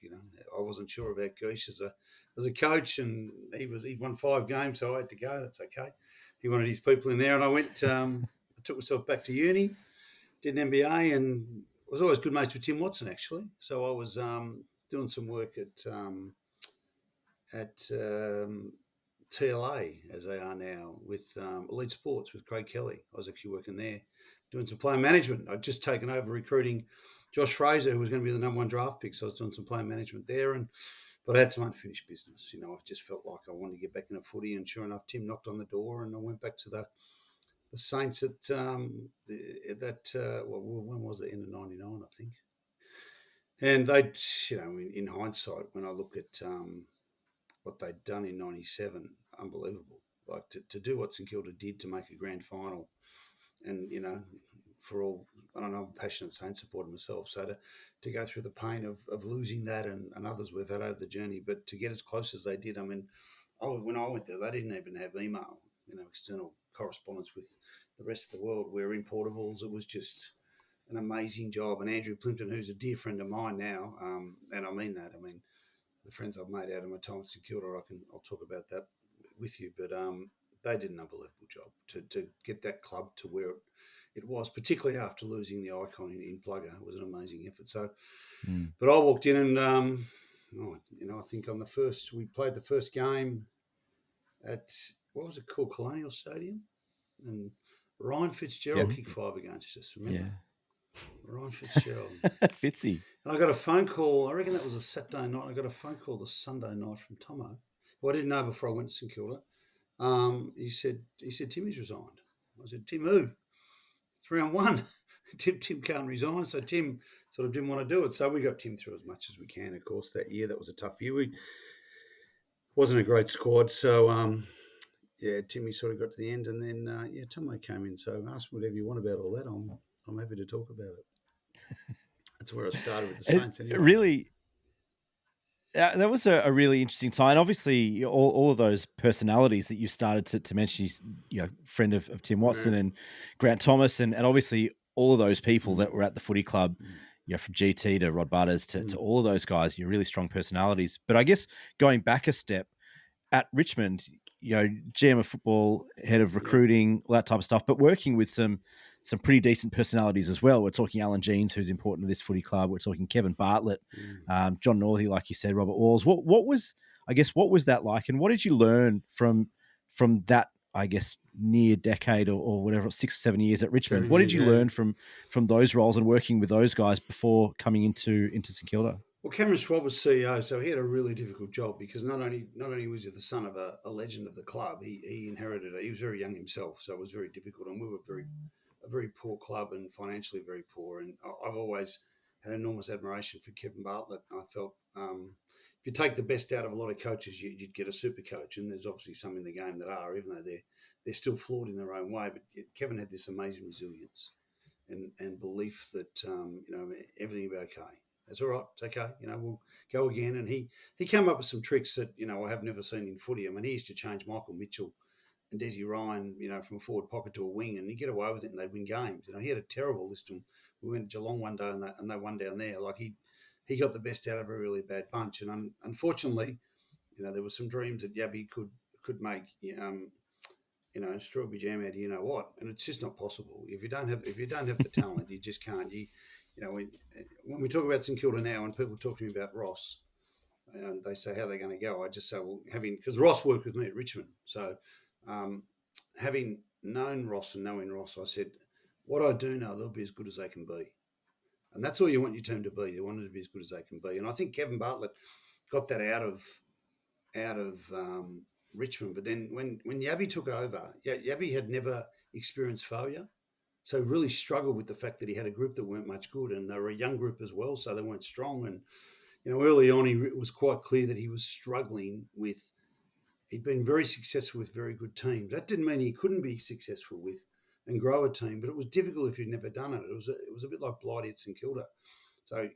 S4: I wasn't sure about Geesh as a coach, and he'd won 5 games, so I had to go. That's okay. He wanted his people in there, and I went. I took myself back to uni, did an MBA, and was always good mates with Tim Watson actually. So I was doing some work at TLA, as they are now, with Elite Sports with Craig Kelly. I was actually working there doing some player management. I'd just taken over recruiting Josh Fraser, who was going to be the number 1 draft pick. So I was doing some player management there. But I had some unfinished business. I just felt like I wanted to get back into footy. And sure enough, Tim knocked on the door and I went back to the Saints at when was it? End of 99, I think. And they, in hindsight, when I look at what they'd done in 97, unbelievable. Like to do what St Kilda did to make a grand final, and for all, I don't know, I'm a passionate Saints supporter myself, so to go through the pain of losing that and others we've had over the journey, but to get as close as they did. I mean, when I went there, they didn't even have email, external correspondence with the rest of the world. We're in portables. It was just an amazing job. And Andrew Plimpton, who's a dear friend of mine now, and I mean that. I mean, the friends I've made out of my time at St Kilda, I'll talk about that with you. But they did an unbelievable job to get that club to where it was, particularly after losing the icon in Plugger. It was an amazing effort. So, But I walked in and, I think we played the first game at, what was it called, Colonial Stadium? And Ryan Fitzgerald kicked 5 against us, remember?
S2: Yeah.
S4: Ryan Fitzgerald.
S2: Fitzy.
S4: And I got a phone call, I reckon that was a Saturday night. I got a phone call the Sunday night from Tomo, who I didn't know before I went to St Kilda. He said, Timmy's resigned. I said, Tim who? It's round 1. Tim can't resign. So Tim sort of didn't want to do it. So we got Tim through as much as we can, of course, that year. That was a tough year. We wasn't a great squad. So, Timmy sort of got to the end. And then, Tomo came in. So ask me whatever you want about all that. I'm happy to talk about it. That's where I started with the Saints. Anyway.
S2: Really, that was a really interesting time. Obviously, all of those personalities that you started to mention, friend of Tim Watson and Grant Thomas, and obviously all of those people that were at the footy club, from GT to Rod Butters to all of those guys, really strong personalities. But I guess going back a step, at Richmond, GM of football, head of recruiting, all that type of stuff, but working with some pretty decent personalities as well. We're talking Alan Jeans, who's important to this footy club. We're talking Kevin Bartlett, John Northey, like you said, Robert Walls. What was that like, and what did you learn from that, I guess, near decade or whatever, 6 or 7 years at Richmond? What did you learn from those roles and working with those guys before coming into St Kilda?
S4: Well, Cameron Schwab was CEO, so he had a really difficult job because not only was he the son of a legend of the club, he inherited it. He was very young himself, so it was very difficult. And we were a very poor club and financially very poor. And I've always had enormous admiration for Kevin Bartlett. I felt if you take the best out of a lot of coaches, you'd get a super coach. And there's obviously some in the game that are, even though they're still flawed in their own way. But Kevin had this amazing resilience and belief that everything will be okay. It's all right. It's okay. We'll go again. And he came up with some tricks that, I have never seen in footy. I mean, he used to change Michael Mitchell and Desi Ryan, from a forward pocket to a wing, and he'd get away with it and they'd win games. He had a terrible list. And we went to Geelong one day and they won down there. Like he got the best out of a really bad bunch. And unfortunately, there were some dreams that Yabby could make, strawberry jam out of what. And it's just not possible. If you don't have the talent, you just can't. When we talk about St Kilda now, and people talk to me about Ross, and they say how they're going to go, I just say, well, because Ross worked with me at Richmond, so having known Ross and knowing Ross, I said, what I do know, they'll be as good as they can be, and that's all you want your team to be. You want it to be as good as they can be, and I think Kevin Bartlett got that out of Richmond. But then when Yabby took over, Yabby had never experienced failure. So he really struggled with the fact that he had a group that weren't much good, and they were a young group as well, so they weren't strong. And, early on, it was quite clear that he was struggling with, he'd been very successful with very good teams. That didn't mean he couldn't be successful with and grow a team, but it was difficult if you'd never done it. It was a bit like Blighty at St Kilda. So,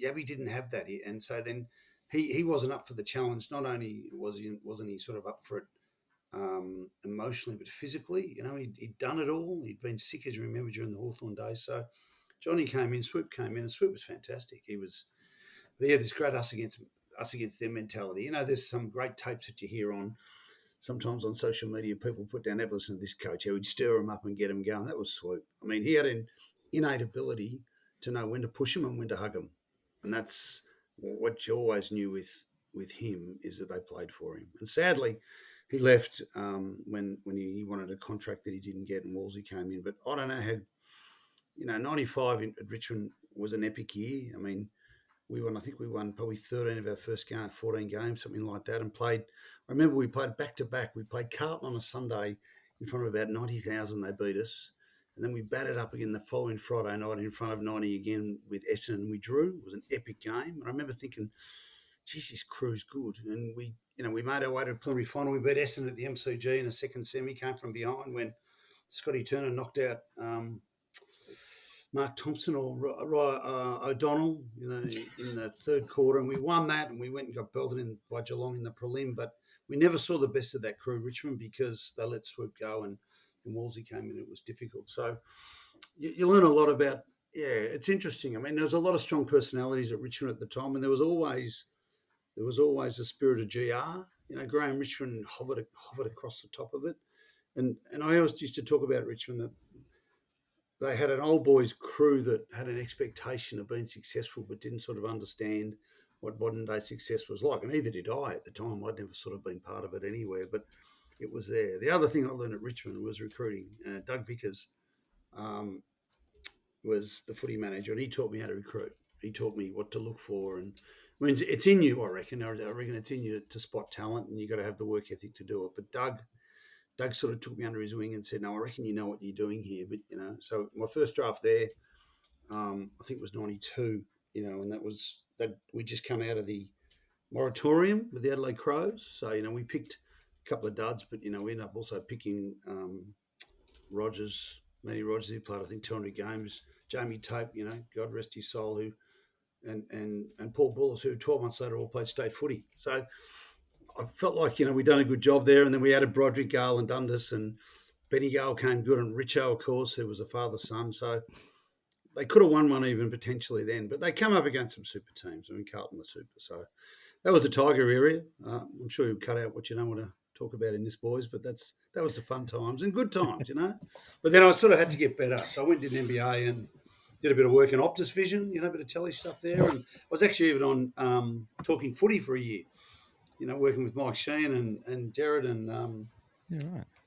S4: Yabby didn't have that. And so then he wasn't up for the challenge. Not only wasn't he sort of up for it, emotionally, but physically, he'd done it all. He'd been sick, as you remember, during the Hawthorn days. So Johnny came in, Swoop came in, and Swoop was fantastic. But he had this great us against them mentality. You know, there's some great tapes that you hear sometimes on social media. People put down, "Ever listen to this coach? How he'd stir them up and get them going." That was Swoop. I mean, he had an innate ability to know when to push them and when to hug them, and that's what you always knew with him, is that they played for him. And sadly, he left when he wanted a contract that he didn't get, and Wolsey came in. But I don't know how, 95 at Richmond was an epic year. I mean, I think we won probably 13 of our first 14 games, something like that, and played. I remember we played back-to-back. We played Carlton on a Sunday in front of about 90,000. They beat us. And then we batted up again the following Friday night in front of 90 again with Essendon, and we drew. It was an epic game. And I remember thinking, geez, this crew's good. And we made our way to the preliminary final. We beat Essendon at the MCG in a second semi, came from behind when Scotty Turner knocked out Mark Thompson or O'Donnell, in the third quarter, and we won that, and we went and got belted in by Geelong in the prelim. But we never saw the best of that crew, Richmond, because they let Swoop go and Wolsey came in. It was difficult. So you learn a lot about. Yeah, it's interesting. I mean, there was a lot of strong personalities at Richmond at the time, and there was always a spirit of GR. Graham Richmond hovered across the top of it, and I always used to talk about Richmond that they had an old boys crew that had an expectation of being successful, but didn't sort of understand what modern day success was like. And neither did I at the time. I'd never sort of been part of it anywhere, but it was there. The other thing I learned at Richmond was recruiting. Doug Vickers was the footy manager, and he taught me how to recruit. He taught me what to look for. And I mean, it's in you, I reckon. I reckon it's in you to spot talent, and you got to have the work ethic to do it. But Doug sort of took me under his wing and said, "No, I reckon you know what you're doing here." But, so my first draft there, I think it was 92, and that we just come out of the moratorium with the Adelaide Crows. So, we picked a couple of duds, but, we ended up also picking Matty Rogers, who played, I think, 200 games, Jamie Tape, God rest his soul, and Paul Bullis, who 12 months later all played state footy. So I felt like, we'd done a good job there. And then we added Broderick, Gale and Dundas, and Benny Gale came good, and Richo, of course, who was a father-son. So they could have won one even potentially then. But they come up against some super teams. I mean, Carlton was super. So that was the Tiger area. I'm sure you'll cut out what you don't want to talk about in this, boys, but that was the fun times and good times, But then I sort of had to get better. So I went and did an MBA and did a bit of work in OWTS Vision, a bit of telly stuff there. And I was actually even on Talking Footy for a year. Working with Mike Sheehan and Jared and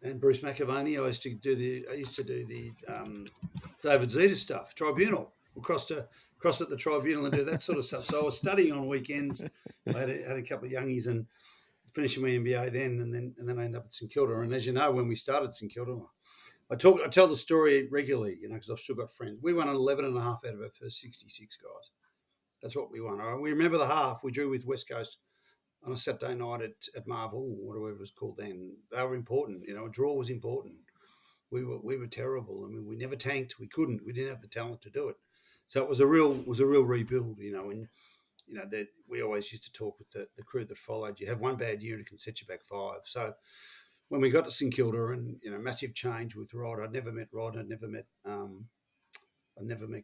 S4: and Bruce McAvaney. I used to do the David Zeta stuff, Tribunal. We'll cross at the Tribunal and do that sort of stuff. So I was studying on weekends. I had a couple of youngies and finishing my MBA then, and then I ended up at St Kilda. And as you know, when we started St Kilda, I tell the story regularly, because I've still got friends. We won 11 and a half out of our first 66 guys. That's what we won. All right? We remember the half. We drew with West Coast on a Saturday night at Marvel, or whatever it was called then. They were important. A draw was important. We were terrible. I mean, we never tanked. We couldn't. We didn't have the talent to do it. So it was a real rebuild. And we always used to talk with the crew that followed. You have one bad year and it can set you back 5. So when we got to St Kilda, and massive change with Rod. I'd never met Rod. I'd never met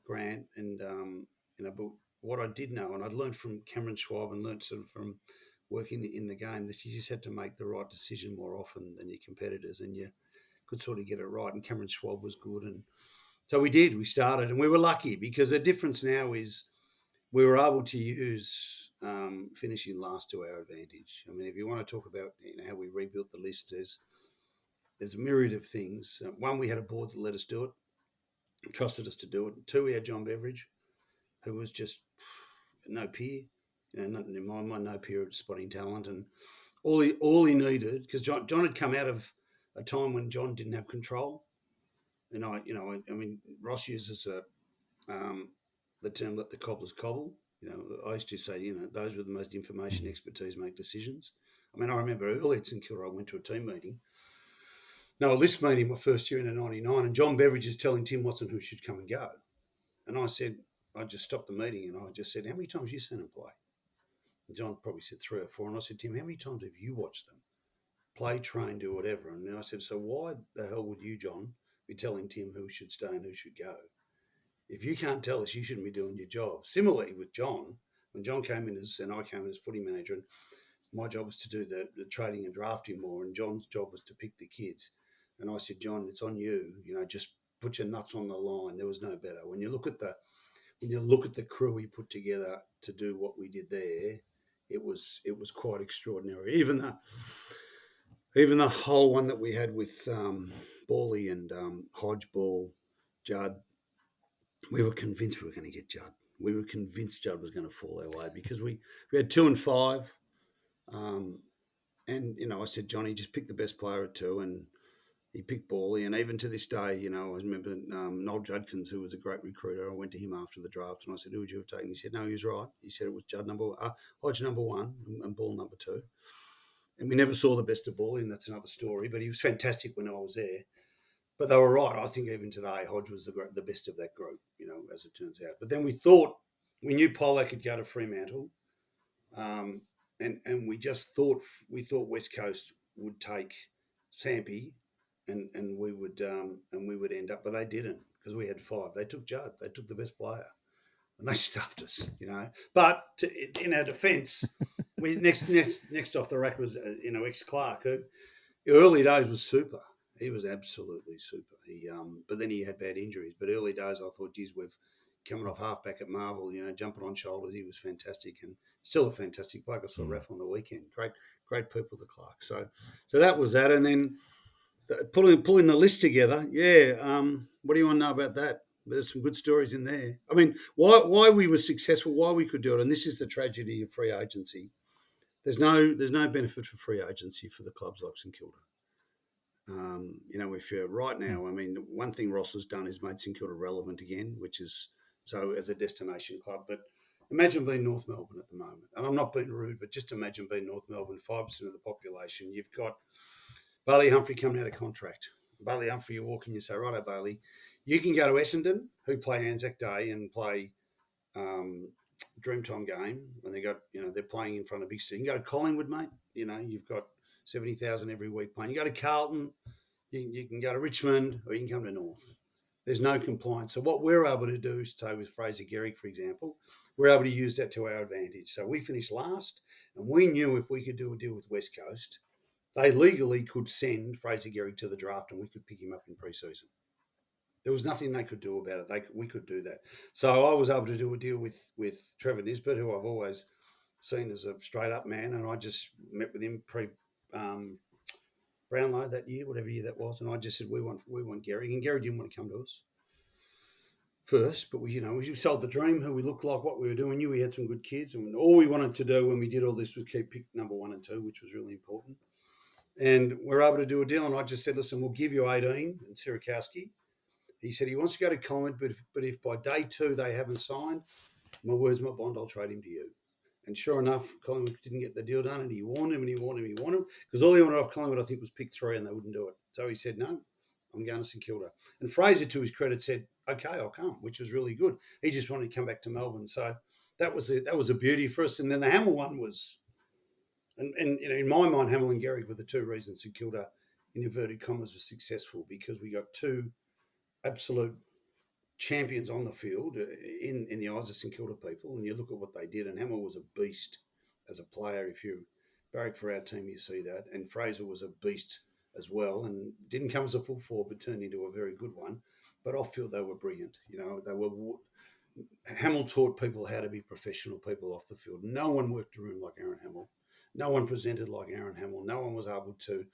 S4: Grant, and but what I did know, and I'd learned from Cameron Schwab and learned sort of from working in the game, that you just had to make the right decision more often than your competitors, and you could sort of get it right. And Cameron Schwab was good, and so we did. We started, and we were lucky, because the difference now is we were able to use finishing last to our advantage. I mean, if you want to talk about how we rebuilt the list, there's a myriad of things. One, we had a board that let us do it, trusted us to do it. 2, we had John Beveridge, who was just no peer. Not in my mind, no peer at spotting talent, and all he needed, because John had come out of a time when John didn't have control, and I mean, Ross uses the term "let the cobblers cobble." I used to say, those with the most information expertise make decisions. I mean, I remember early at St Kilda, I went to a team meeting, a list meeting my first year in '99, and John Beveridge is telling Tim Watson who should come and go, and I just stopped the meeting and I just said, "How many times have you seen him play?" John probably said 3 or 4. And I said, "Tim, how many times have you watched them play, train, do whatever?" And I said, "So why the hell would you, John, be telling Tim who should stay and who should go?" if you can't tell us, you shouldn't be doing your job. Similarly with John, when John came in and I came in as footy manager, and my job was to do the trading and drafting more, and John's job was to pick the kids. And I said, John, it's on you. Just put your nuts on the line. There was no better. When you look at the crew he put together to do what we did there, it was quite extraordinary. Even the whole one that we had with Bawley and Hodge, Ball, Judd, we were convinced we were going to get Judd. We were convinced Judd was going to fall our way because we had 2 and 5. And, I said, Johnny, just pick the best player at 2. And he picked Bawley. And even to this day, I remember Noel Judkins, who was a great recruiter. I went to him after the draft and I said, who would you have taken? He said, no, he was right. He said it was Judd Hodge number 1 and Ball number 2. And we never saw the best of Bawley, and that's another story. But he was fantastic when I was there. But they were right. I think even today, Hodge was the best of that group, as it turns out. But then we knew Pollack could go to Fremantle. And we thought West Coast would take Sampi and we would end up, but they didn't because we had 5. They took Judd. They took the best player. And they stuffed us, But in our defence, we next off the rack was ex-Clark, who early days was super. He was absolutely super. But then he had bad injuries. But early days, I thought, geez, we've coming off halfback at Marvel, jumping on shoulders. He was fantastic and still a fantastic bloke. I saw Ref on the weekend. Great people, the Clark. So that was that. And then pulling the list together. Yeah. What do you want to know about that? There's some good stories in there. I mean, why we were successful, why we could do it, and this is the tragedy of free agency. There's no benefit for free agency for the clubs like St Kilda. If you're right now, I mean, one thing Ross has done is made St Kilda relevant again, which is so as a destination club. But imagine being North Melbourne at the moment, and I'm not being rude, but just imagine being North Melbourne, 5% of the population. You've got Bailey Humphrey coming out of contract. Bailey Humphrey, you walk in, you say, righto, Bailey, you can go to Essendon, who play Anzac Day and play Dreamtime game when they're playing in front of big city. You can go to Collingwood, mate. You've got 70,000 every week playing. You go to Carlton, you can go to Richmond, or you can come to North. There's no compliance. So what we're able to do, say with Fraser Gehrig, for example, we're able to use that to our advantage. So we finished last, and we knew if we could do a deal with West Coast, they legally could send Fraser Gehrig to the draft and we could pick him up in pre-season. There was nothing they could do about it. We could do that. So I was able to do a deal with Trevor Nisbet, who I've always seen as a straight-up man, and I just met with him Brownlow that year, whatever year that was, and I just said, we want Gehrig, and Gehrig didn't want to come to us first, but we sold the dream, who we looked like, what we were doing, knew we had some good kids, and all we wanted to do when we did all this was keep pick number 1 and 2, which was really important. And we're able to do a deal, and I just said, listen, we'll give you 18 and Sierakowski. He said he wants to go to Collingwood, but if by day 2 they haven't signed, my word's my bond, I'll trade him to you. And sure enough, Collingwood didn't get the deal done, and he warned him, because all he wanted off Collingwood, I think, was pick 3, and they wouldn't do it. So he said, no, I'm going to St Kilda. And Fraser, to his credit, said, okay, I'll come, which was really good. He just wanted to come back to Melbourne. So that was a beauty for us. And then the Hamill one was, and in my mind, Hamill and Gehrig were the 2 reasons St Kilda, in inverted commas, was successful, because we got 2 absolute champions on the field in the eyes of St Kilda people, and you look at what they did, and Hamill was a beast as a player. If you barrack for our team, you see that. And Fraser was a beast as well, and didn't come as a full forward, but turned into a very good one. But off field, they were brilliant. Hamill taught people how to be professional people off the field. No one worked a room like Aaron Hamill. No one presented like Aaron Hamill. No one was able to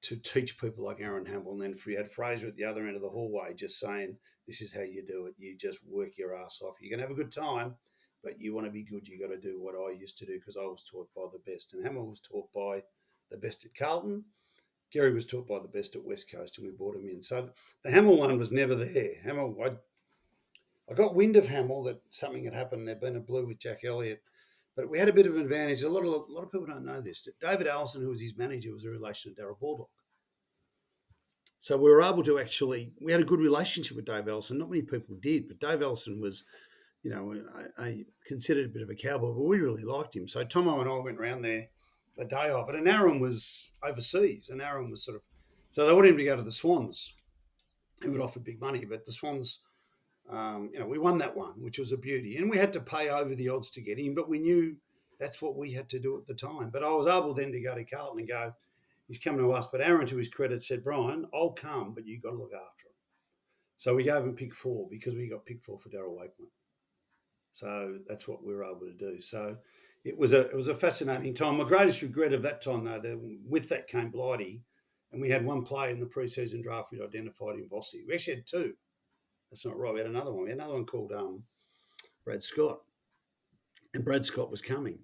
S4: teach people like Aaron Hamill. And then you had Fraser at the other end of the hallway just saying, this is how you do it. You just work your ass off. You can have a good time, but you want to be good. You got to do what I used to do, because I was taught by the best. And Hamill was taught by the best at Carlton. Gehrig was taught by the best at West Coast, and we brought him in. So the Hamill one was never there. Hamill, I got wind of Hamill that something had happened. There'd been a blue with Jack Elliott. But we had a bit of an advantage. A lot of people don't know this. David Allison, who was his manager, was a relation to Darryl Baldock. So we were able to we had a good relationship with Dave Ellison. Not many people did, but Dave Ellison was, I considered a bit of a cowboy, but we really liked him. So Tomo and I went around there the day of it, and Aaron was overseas, and Aaron was so they wanted him to go to the Swans, who would offer big money, but the Swans We won that one, which was a beauty. And we had to pay over the odds to get him, but we knew that's what we had to do at the time. But I was able then to go to Carlton and go, he's coming to us. But Aaron, to his credit, said, Brian, I'll come, but you've got to look after him. So we gave him pick 4 because we got pick 4 for Daryl Wakeman. So that's what we were able to do. So it was a fascinating time. My greatest regret of that time, though, with that came Blighty, and we had one player in the pre-season draft we'd identified in Vossi. We actually had 2. That's not right. We had another one. We had another one called Brad Scott. And Brad Scott was coming.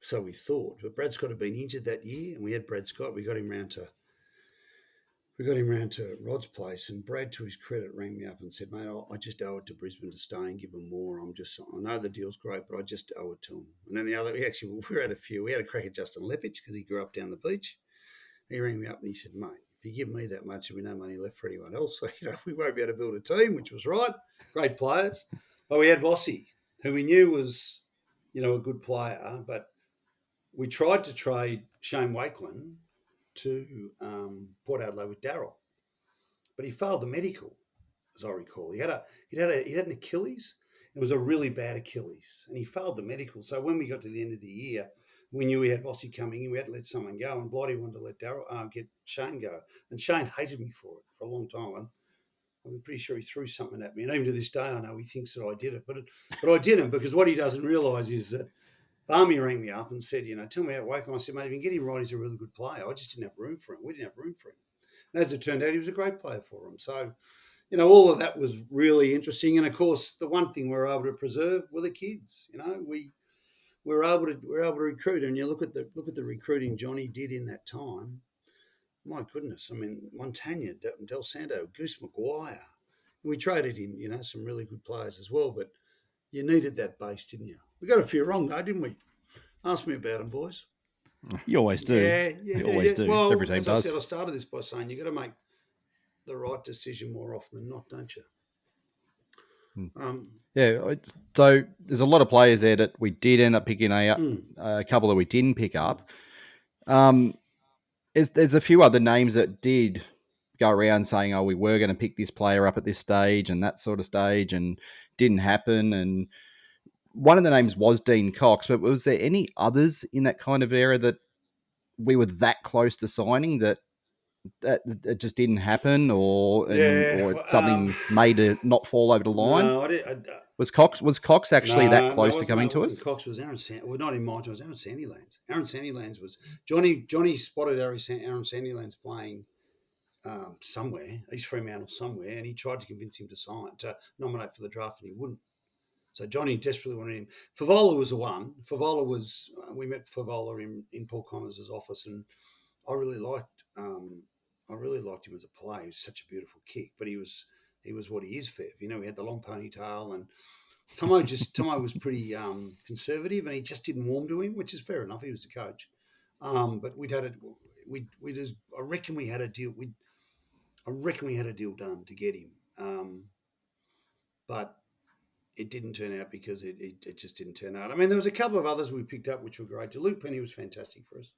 S4: So we thought. But Brad Scott had been injured that year, and we had Brad Scott. We got him round to Rod's place, and Brad, to his credit, rang me up and said, mate, I just owe it to Brisbane to stay and give them more. I know the deal's great, but I just owe it to them. And then we had a few. We had a crack at Justin Lepage because he grew up down the beach. He rang me up and he said, mate, if you give me that much, there'll be no money left for anyone else. So, we won't be able to build a team, which was right. Great players. But we had Vossi, who we knew was, a good player. But we tried to trade Shane Wakeland to Port Adelaide with Darryl. But he failed the medical, as I recall. He had an Achilles. It was a really bad Achilles. And he failed the medical. So when we got to the end of the year, we knew we had Vossi coming in. We had to let someone go, and Blighty wanted to let get Shane go. And Shane hated me for it for a long time. I'm pretty sure he threw something at me. And even to this day, I know he thinks that I did it. But I didn't, because what he doesn't realise is that Barmy rang me up and said, tell me about Wakeman. I said, mate, if you can get him right, he's a really good player. I just didn't have room for him. We didn't have room for him. And as it turned out, he was a great player for him. So, all of that was really interesting. And of course, the one thing we were able to preserve were the kids. We were able to recruit. And you look at the recruiting Johnny did in that time. My goodness, Montagna, Del Santo, Goose Maguire. We traded in, some really good players as well. But you needed that base, didn't you? We got a few wrong, though, didn't we? Ask me about them, boys.
S2: You always do.
S4: Yeah,
S2: you always do.
S4: Well,
S3: Every team
S4: as
S3: does.
S4: I said, I started this by saying you got to make the right decision more often than not, don't you?
S3: So there's a lot of players there that we did end up picking up, a couple that we didn't pick up. There's a few other names that did go around saying, we were going to pick this player up at this stage and that sort of stage, and didn't happen. And one of the names was Dean Cox, but was there any others in that kind of era that we were that close to signing that it just didn't happen, or something made it not fall over the line?
S4: No,
S3: Was Cox actually that close to coming to us?
S4: Cox was Aaron not in my time. It was Aaron Sandilands. Aaron Sandilands was Johnny spotted Aaron Sandilands playing somewhere, East Fremantle somewhere, and he tried to convince him to nominate for the draft, and he wouldn't. So Johnny desperately wanted him. Favola was the one. We met Favola in Paul Connors' office, and I really liked him as a player. He was such a beautiful kick, but he was what he is, Fev. He had the long ponytail, and Tomo was pretty conservative, and he just didn't warm to him, which is fair enough. He was the coach, but I reckon we had a deal. I reckon we had a deal done to get him, but it didn't turn out because it just didn't turn out. There was a couple of others we picked up which were great. Luke Penny was fantastic for us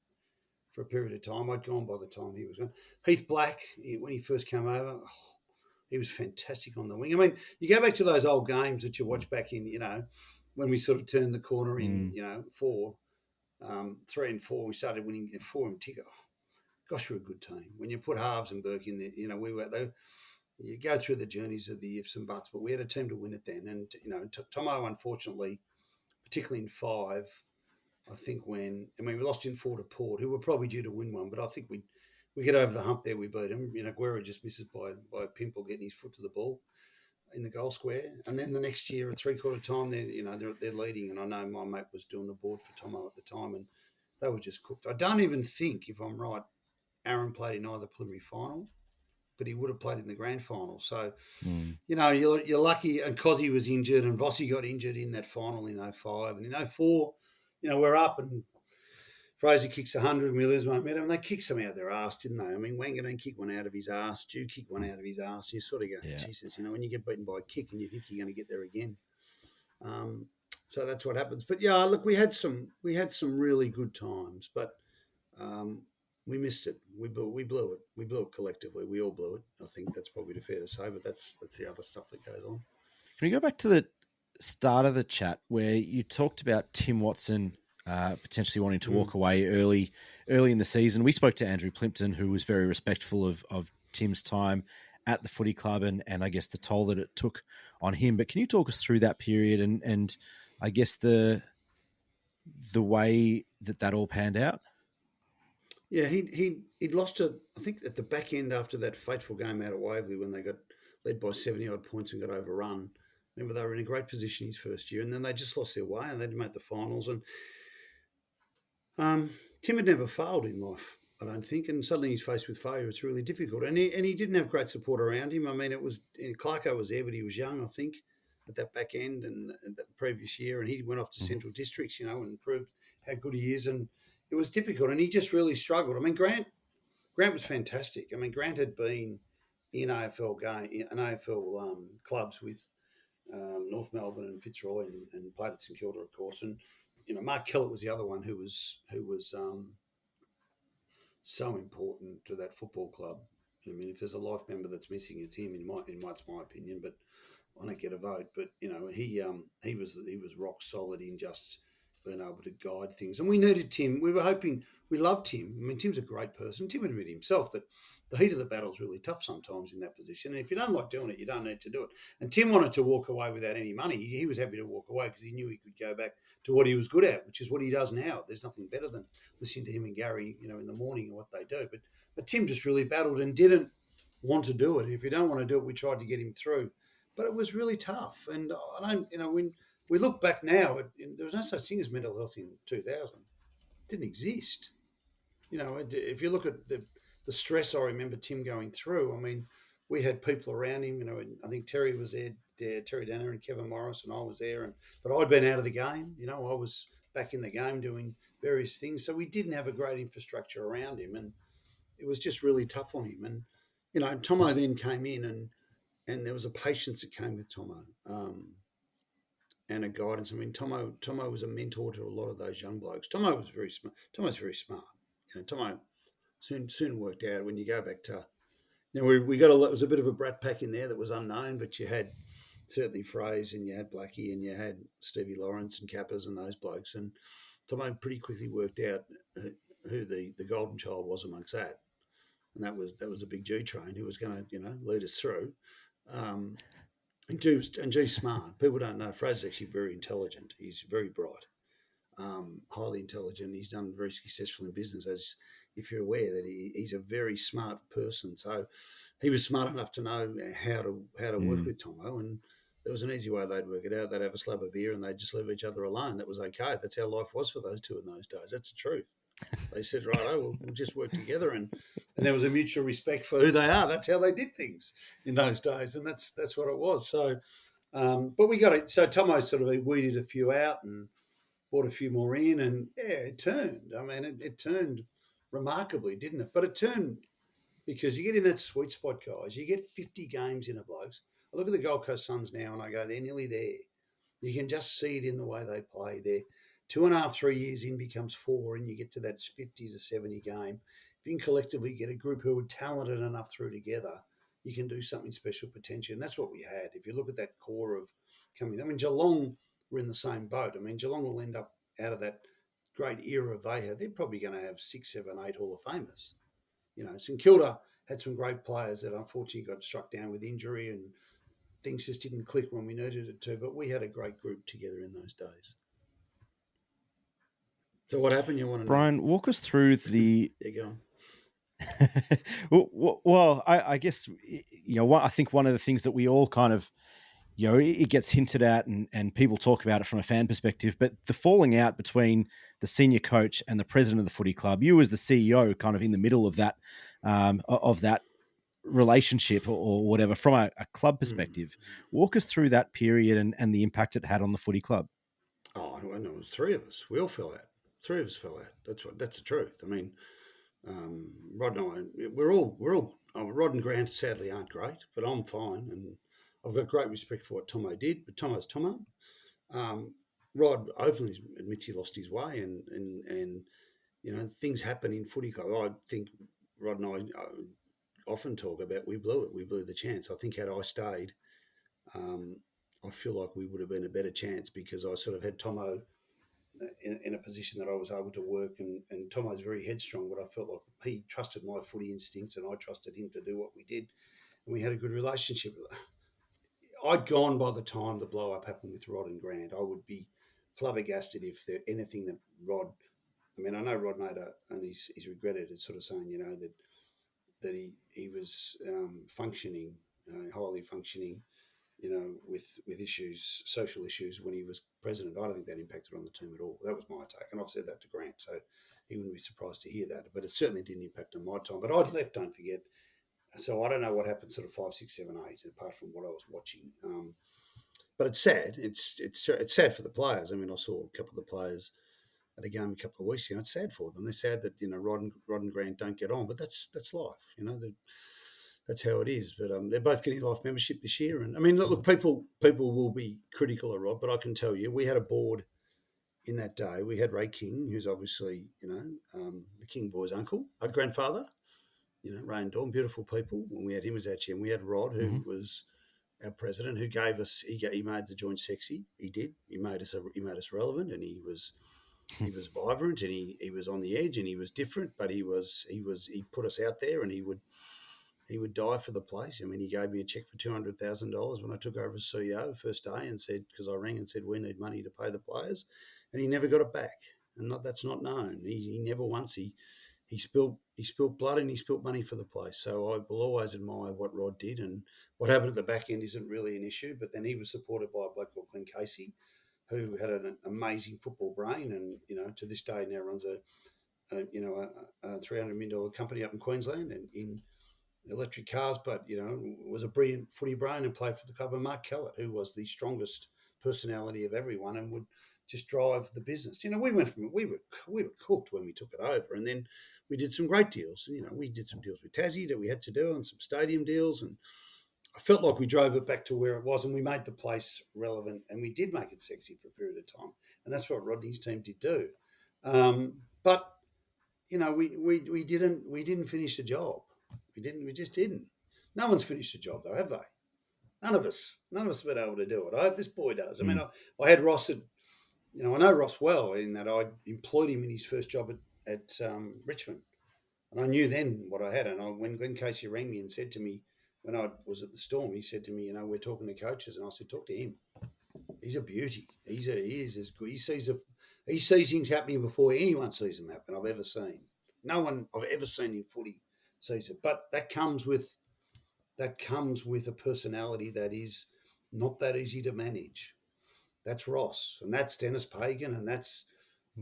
S4: for a period of time. I'd gone by the time he was gone. Heath Black, when he first came over, he was fantastic on the wing. You go back to those old games that you watch back in, when we sort of turned the corner in, 3 and 4, we started winning 4 and ticker. Gosh, we're a good team. When you put Harves and Burke in there, we were there. You go through the journeys of the ifs and buts, but we had a team to win it then. And, Tomo, unfortunately, particularly in 5, I think we lost in 4 to Port, who were probably due to win one, but I think we get over the hump there, we beat them. Guerra just misses by a pimple getting his foot to the ball in the goal square. And then the next year at 3/4 time, they're leading. And I know my mate was doing the board for Tomo at the time, and they were just cooked. I don't even think, if I'm right, Aaron played in either preliminary final, but he would have played in the grand final. So, you're lucky. And Cozzy was injured, and Vossi got injured in that final in 05. And in 04, we're up, and Fraser kicks 100 and we lose momentum. And they kicked some out of their ass, didn't they? Wanganeen kicked one out of his ass. Stu kicked one out of his ass. You sort of go, Jesus, when you get beaten by a kick and you think you're going to get there again. So that's what happens. But, yeah, look, we had some really good times, but we missed it. We blew it. We blew it collectively. We all blew it. I think that's probably fair to say, but that's the other stuff that goes on.
S2: Can we go back to the start of the chat where you talked about Tim Watson potentially wanting to walk away early in the season? We spoke to Andrew Plimpton, who was very respectful of Tim's time at the footy club and I guess the toll that it took on him. But can you talk us through that period and I guess the way that all panned out?
S4: Yeah, he'd lost it, I think, at the back end after that fateful game out at Waverley when they got led by 70-odd points and got overrun. Remember, they were in a great position his first year, and then they just lost their way and they didn't make the finals. And Tim had never failed in life, I don't think, and suddenly he's faced with failure. It's really difficult. And he didn't have great support around him. I mean, Clarko was there, but he was young, I think, at that back end and the previous year, and he went off to Central Districts, and proved how good he is. And it was difficult, and he just really struggled. I mean, Grant was fantastic. I mean, Grant had been in AFL clubs with North Melbourne and Fitzroy and played at St Kilda, of course. And Mark Kellett was the other one who was so important to that football club. I mean, if there's a life member that's missing, it's him. It's my opinion, but I don't get a vote. But he was rock solid in just being able to guide things. And we needed Tim. We loved Tim. I mean, Tim's a great person. Tim admitted himself that the heat of the battle is really tough sometimes in that position. And if you don't like doing it, you don't need to do it. And Tim wanted to walk away without any money. He was happy to walk away because he knew he could go back to what he was good at, which is what he does now. There's nothing better than listening to him and Gary, in the morning and what they do. But Tim just really battled and didn't want to do it. And if you don't want to do it, we tried to get him through. But it was really tough. And I don't, when we look back now, there was no such thing as mental health in 2000. It didn't exist. If you look at the stress I remember Tim going through, I mean, we had people around him. I think Terry was there, Terry Danner and Kevin Morris, and I was there. But I'd been out of the game. I was back in the game doing various things. So we didn't have a great infrastructure around him. And it was just really tough on him. And, Tomo then came in and there was a patience that came with Tomo. And a guidance. I mean, Tomo was a mentor to a lot of those young blokes. Tomo was very smart. Tomo's very smart. Tomo soon worked out when you go back to, we got it was a bit of a brat pack in there that was unknown, but you had certainly Fraze and you had Blackie and you had Stevie Lawrence and Kappas and those blokes. And Tomo pretty quickly worked out who the golden child was amongst that. And that was a big G train who was going to, lead us through. And G's smart. People don't know. Fraser's actually very intelligent. He's very bright, highly intelligent. He's done very successful in business, as if you're aware that he's a very smart person. So he was smart enough to know how to work with Tomo, and there was an easy way they'd work it out. They'd have a slab of beer and they'd just leave each other alone. That was okay. That's how life was for those two in those days. That's the truth. They said, right, we'll just work together. And there was a mutual respect for who they are. That's how they did things in those days. And that's what it was. So, but we got it. So Tomo sort of weeded a few out and brought a few more in. And, yeah, it turned. I mean, it turned remarkably, didn't it? But it turned because you get in that sweet spot, guys. You get 50 games in a blokes. I look at the Gold Coast Suns now and I go, they're nearly there. You can just see it in the way they play. They're 2.5, 3 years in becomes 4, and you get to that 50 to 70 game. If you can collectively get a group who are talented enough through together, you can do something special potentially. And that's what we had. If you look at that core of coming, I mean, Geelong were in the same boat. I mean, Geelong will end up out of that great era they had. They're probably going to have 6, 7, 8 Hall of Famers. St Kilda had some great players that unfortunately got struck down with injury and things just didn't click when we needed it to. But we had a great group together in those days. So what happened? You want to
S2: Brian,
S4: know?
S2: walk us through the.
S4: There you go.
S2: well, I guess I think one of the things that we all kind of it gets hinted at and people talk about it from a fan perspective, but the falling out between the senior coach and the president of the footy club, you as the CEO, kind of in the middle of that relationship or whatever from a club perspective. Walk us through that period and the impact it had on the footy club.
S4: Oh, I know. It was 3 of us. We all fell out. 3 of us fell out. That's the truth. I mean, Rod and I, we're all. Rod and Grant sadly aren't great, but I'm fine, and I've got great respect for what Tomo did. But Tomo's Tomo. Rod openly admits he lost his way, and things happen in footy club. I think Rod and I often talk about we blew it. We blew the chance. I think had I stayed, I feel like we would have been a better chance because I sort of had Tomo in a position that I was able to work, and Tomo's very headstrong, but I felt like he trusted my footy instincts and I trusted him to do what we did, and we had a good relationship. I'd gone by the time the blow up happened with Rod and Grant. I would be flabbergasted if there anything that Rod. I mean, I know Rod made and he's regretted it, sort of saying, that he was functioning, highly functioning, with issues, social issues when he was president. I don't think that impacted on the team at all. That was my take, and I've said that to Grant, so he wouldn't be surprised to hear that. But it certainly didn't impact on my time. But I'd left, don't forget. So I don't know what happened sort of 5, 6, 7, 8, apart from what I was watching. But it's sad. It's sad for the players. I mean, I saw a couple of the players at a game a couple of weeks ago. It's sad for them. They're sad that Rod and Grant don't get on, but that's life. That's how it is. But they're both getting life membership this year. And I mean, look, people will be critical of Rod, but I can tell you, we had a board in that day. We had Ray King, who's obviously the King boy's uncle, a grandfather. Ray and Dawn, beautiful people. When we had him as our chairman, we had Rod, who was our president, who gave us. He made the joint sexy. He did. He made us relevant, and he was vibrant, and he was on the edge, and he was different, but he put us out there, and he would die for the place. I mean, he gave me a check for $200,000 when I took over as CEO first day, and said, because I rang and said we need money to pay the players, and he never got it back, and that's not known. He never once he spilled blood and he spilled money for the place. So I will always admire what Rod did, and what happened at the back end isn't really an issue. But then he was supported by a bloke called Glenn Casey, who had an amazing football brain, and to this day now runs a $300 million company up in Queensland and in electric cars. But was a brilliant footy brain and played for the club. And Mark Kellett, who was the strongest personality of everyone and would just drive the business. We were cooked when we took it over, and then we did some great deals. And we did some deals with Tassie that we had to do, and some stadium deals, and I felt like we drove it back to where it was, and we made the place relevant, and we did make it sexy for a period of time, and that's what Rodney's team did do. But we didn't finish the job. We just didn't. No one's finished the job though, have they? None of us have been able to do it. I hope this boy does. I mean, I had Ross at. I know Ross well in that I employed him in his first job at Richmond, and I knew then what I had. And when Glenn Casey rang me and said to me when I was at the Storm, he said to me, we're talking to coaches, and I said, talk to him. He's a beauty. He is as good. He sees things happening before anyone sees them happen. I've ever seen. No one I've ever seen in footy sees it. But that comes with a personality that is not that easy to manage. That's Ross, and that's Dennis Pagan, and that's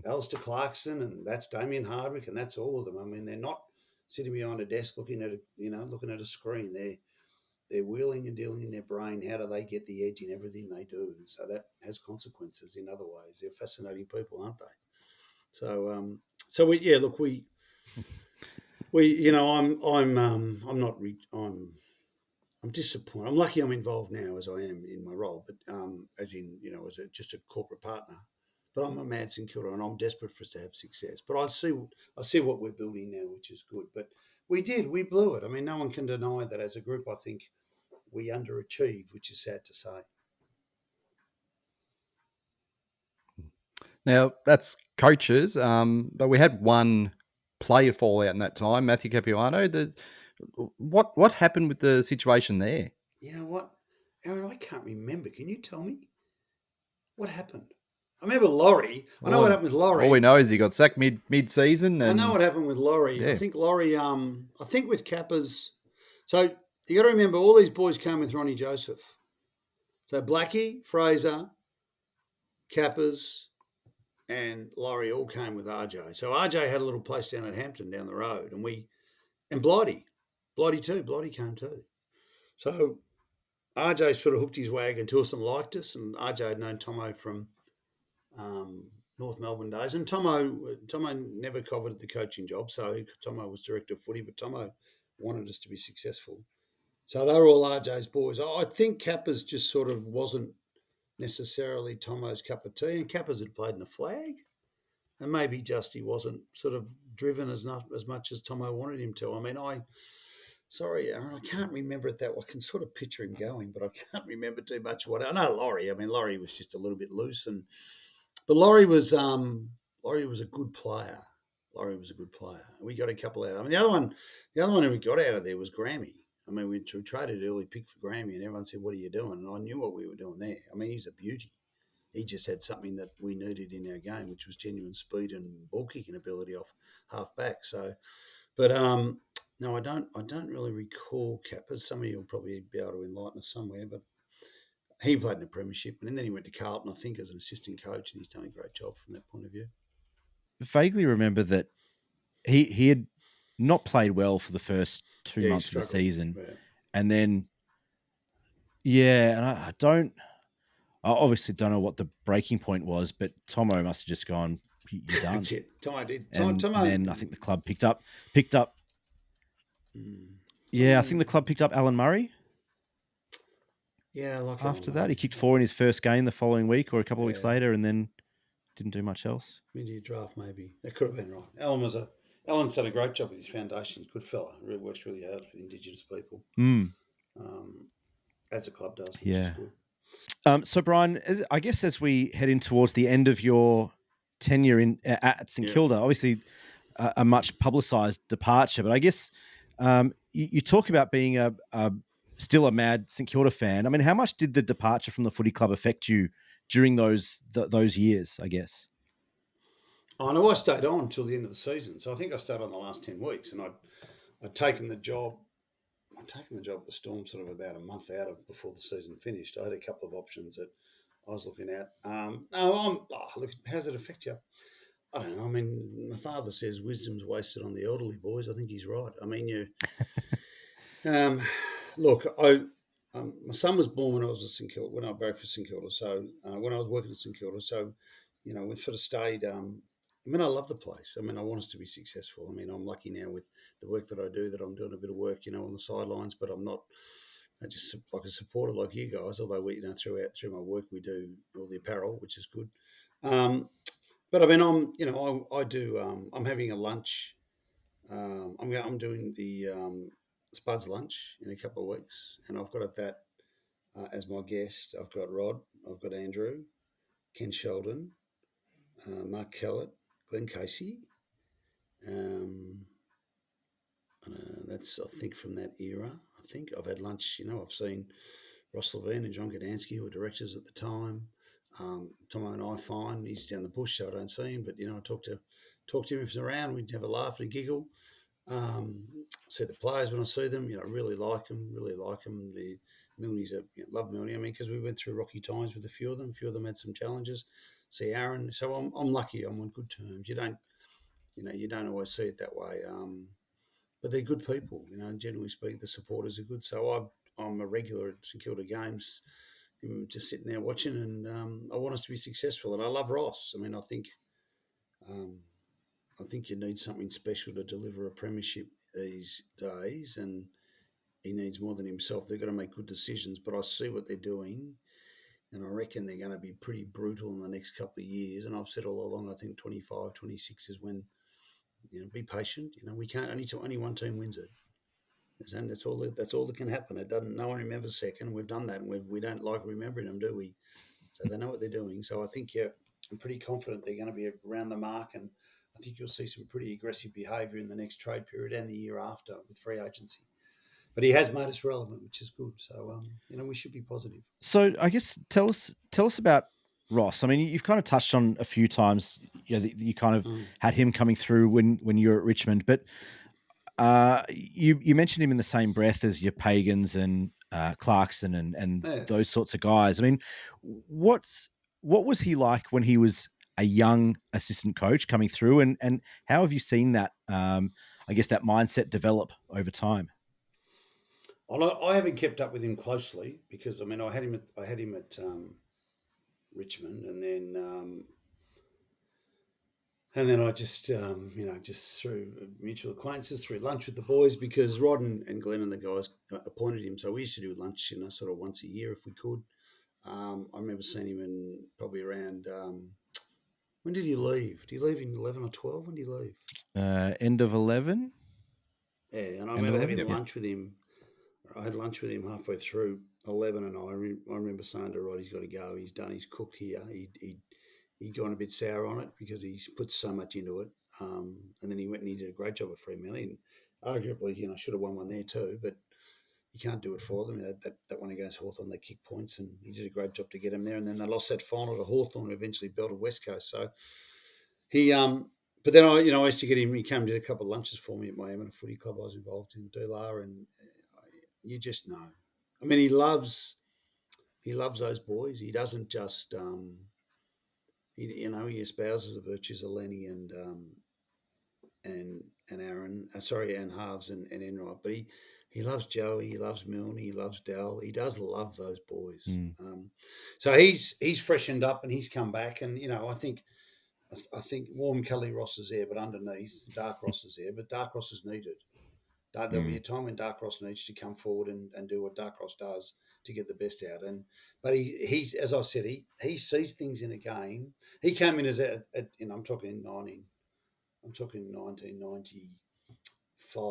S4: Alistair Clarkson, and that's Damien Hardwick, and that's all of them. I mean, they're not sitting behind a desk looking at a screen. They're wheeling and dealing in their brain. How do they get the edge in everything they do? So that has consequences in other ways. They're fascinating people, aren't they? So I'm disappointed. I'm lucky I'm involved now as I am in my role, but as just a corporate partner. But I'm a mad St Kilda, and I'm desperate for us to have success. But I see what we're building now, which is good. But we blew it. I mean, no one can deny that as a group. I think we underachieved, which is sad to say.
S3: Now that's coaches, but we had one player fall out in that time, Matthew Capuano. What happened with the situation there?
S4: You know what, Aaron? I can't remember. Can you tell me what happened? I remember Laurie. I know what happened with Laurie.
S3: All we know is he got sacked mid-season. And
S4: I know what happened with Laurie. Yeah. I think Laurie. I think with Kappa's. So you got to remember, all these boys came with Ronnie Joseph. So Blackie, Fraser, Kappa's, and Laurie all came with RJ. So RJ had a little place down at Hampton down the road, and Blighty too. Blighty came too. So RJ sort of hooked his wagon to us and liked us, and RJ had known Tomo from North Melbourne days, and Tomo never coveted the coaching job, so Tomo was director of footy, but Tomo wanted us to be successful. So they were all RJ's boys. I think Kappa's just sort of wasn't necessarily Tomo's cup of tea, and Kappa's had played in a flag, and maybe just he wasn't sort of driven as much as Tomo wanted him to. I mean, Sorry, Aaron, I can't remember it that well. I can sort of picture him going, but I can't remember too much. What I know, Laurie. I mean, Laurie was just a little bit loose, but Laurie was a good player. Laurie was a good player. We got a couple out. I mean, the other one who we got out of there was Grammy. I mean, we traded early pick for Grammy, and everyone said, "What are you doing?" And I knew what we were doing there. I mean, he's a beauty. He just had something that we needed in our game, which was genuine speed and ball kicking ability off half back. So, but no, I don't really recall Kappa. Some of you will probably be able to enlighten us somewhere, but he played in the premiership, and then he went to Carlton, I think, as an assistant coach, and he's done a great job from that point of view.
S2: Vaguely remember that he had not played well for the first 2 months of the season, and then and I obviously don't know what the breaking point was, but Tomo must have just gone, "You're done."
S4: That's it. Tomo did.
S2: And
S4: Tomo.
S2: then I think the club picked up. I think the club picked up Alan Murray.
S4: Yeah, like
S2: after that, he kicked 4 in his first game the following week or a couple of weeks later, and then didn't do much else.
S4: Mid-year draft, maybe. That could have been right. Alan's done a great job with his foundations. Good fella. Really works really hard for the Indigenous people. As the club does, which is good.
S2: So, Brian, I guess as we head in towards the end of your tenure at St Kilda, obviously a much publicised departure, but I guess you talk about being still a mad St Kilda fan. I mean, how much did the departure from the footy club affect you during those years, I guess?
S4: I know I stayed on until the end of the season. So I think I stayed on the last 10 weeks, and I'd taken the job. I'd taken the job at the Storm sort of about a month out of before the season finished. I had a couple of options that I was looking at. Look, how's it affect you? I don't know. I mean, my father says wisdom's wasted on the elderly, boys. I think he's right. I mean, look, my son was born when I was at St Kilda, when I worked for St Kilda. So when I was working at St Kilda, so we sort of stayed. I mean, I love the place. I mean, I want us to be successful. I mean, I'm lucky now with the work that I do that I'm doing a bit of work, on the sidelines, but I'm not just like a supporter like you guys. Although through my work we do all the apparel, which is good. But I mean, I'm having a lunch. I'm doing the Spuds lunch in a couple of weeks, and I've got that as my guest. I've got Rod, I've got Andrew, Ken Sheldon, Mark Kellett, Glenn Casey. That's, I think, from that era. I think I've had lunch. I've seen Ross Levine and John Gdansky, who were directors at the time. Tomo and I fine. He's down the bush, so I don't see him. But I talk to him if he's around. We'd have a laugh and a giggle. See the players when I see them. Really like them. The Milneys, love Milney. I mean, because we went through rocky times with a few of them. A few of them had some challenges. See Aaron. So I'm lucky. I'm on good terms. You don't always see it that way. But they're good people. Generally speaking, the supporters are good. So I'm a regular at St Kilda games. I'm just sitting there watching, and I want us to be successful. And I love Ross. I mean, I think you need something special to deliver a premiership these days, and he needs more than himself. They've got to make good decisions, but I see what they're doing, and I reckon they're going to be pretty brutal in the next couple of years. And I've said all along, I think 25, 26 is when, be patient. We can't, only one team wins it. And that's all that can happen. It doesn't. No one remembers second. We've done that, and we don't like remembering them, do we? So they know what they're doing. So I think I'm pretty confident they're going to be around the mark, and I think you'll see some pretty aggressive behaviour in the next trade period and the year after with free agency. But he has made us relevant, which is good. So we should be positive.
S2: So I guess tell us about Ross. I mean, you've kind of touched on a few times. You kind of had him coming through when you were at Richmond, but you mentioned him in the same breath as your Pagans and Clarkson and those sorts of guys. I mean, what was he like when he was a young assistant coach coming through, and how have you seen that? I guess that mindset develop over time.
S4: I haven't kept up with him closely because I had him at Richmond, and then I just just through mutual acquaintances, through lunch with the boys, because Rod and Glenn and the guys appointed him, so we used to do lunch sort of once a year if we could. I remember seeing him in probably around. When did he leave? Did he leave in 11 or 12? When did he leave?
S2: End of 11.
S4: Yeah, and I
S3: End of
S4: remember
S3: the week.
S4: having
S3: Yeah.
S4: lunch with him. I had lunch with him halfway through 11, and I remember saying to Rod, he's got to go. He's done. He's cooked here. He'd gone a bit sour on it because he's put so much into it. And then he went and he did a great job at Fremantle. And arguably, should have won one there too, but you can't do it for them. That one against Hawthorn, they kicked points, and he did a great job to get him there. And then they lost that final to Hawthorn, who eventually belted West Coast. So he, but then I used to get him. He came and did a couple of lunches for me at my amateur footy club I was involved in, Doolar, and you just know. I mean, he loves those boys. He doesn't just, he espouses the virtues of Lenny and Aaron, and Halves and Enright, but he loves Joey, he loves Milne, he loves Dell. He does love those boys. So he's freshened up and he's come back, and I think Warm Kelly Ross is there, but underneath Dark Ross is there, but Dark Ross is needed. There'll be a time when Dark Ross needs to come forward and do what Dark Ross does to get the best out. But he's, as I said, he sees things in a game. He came in as I'm talking 1995,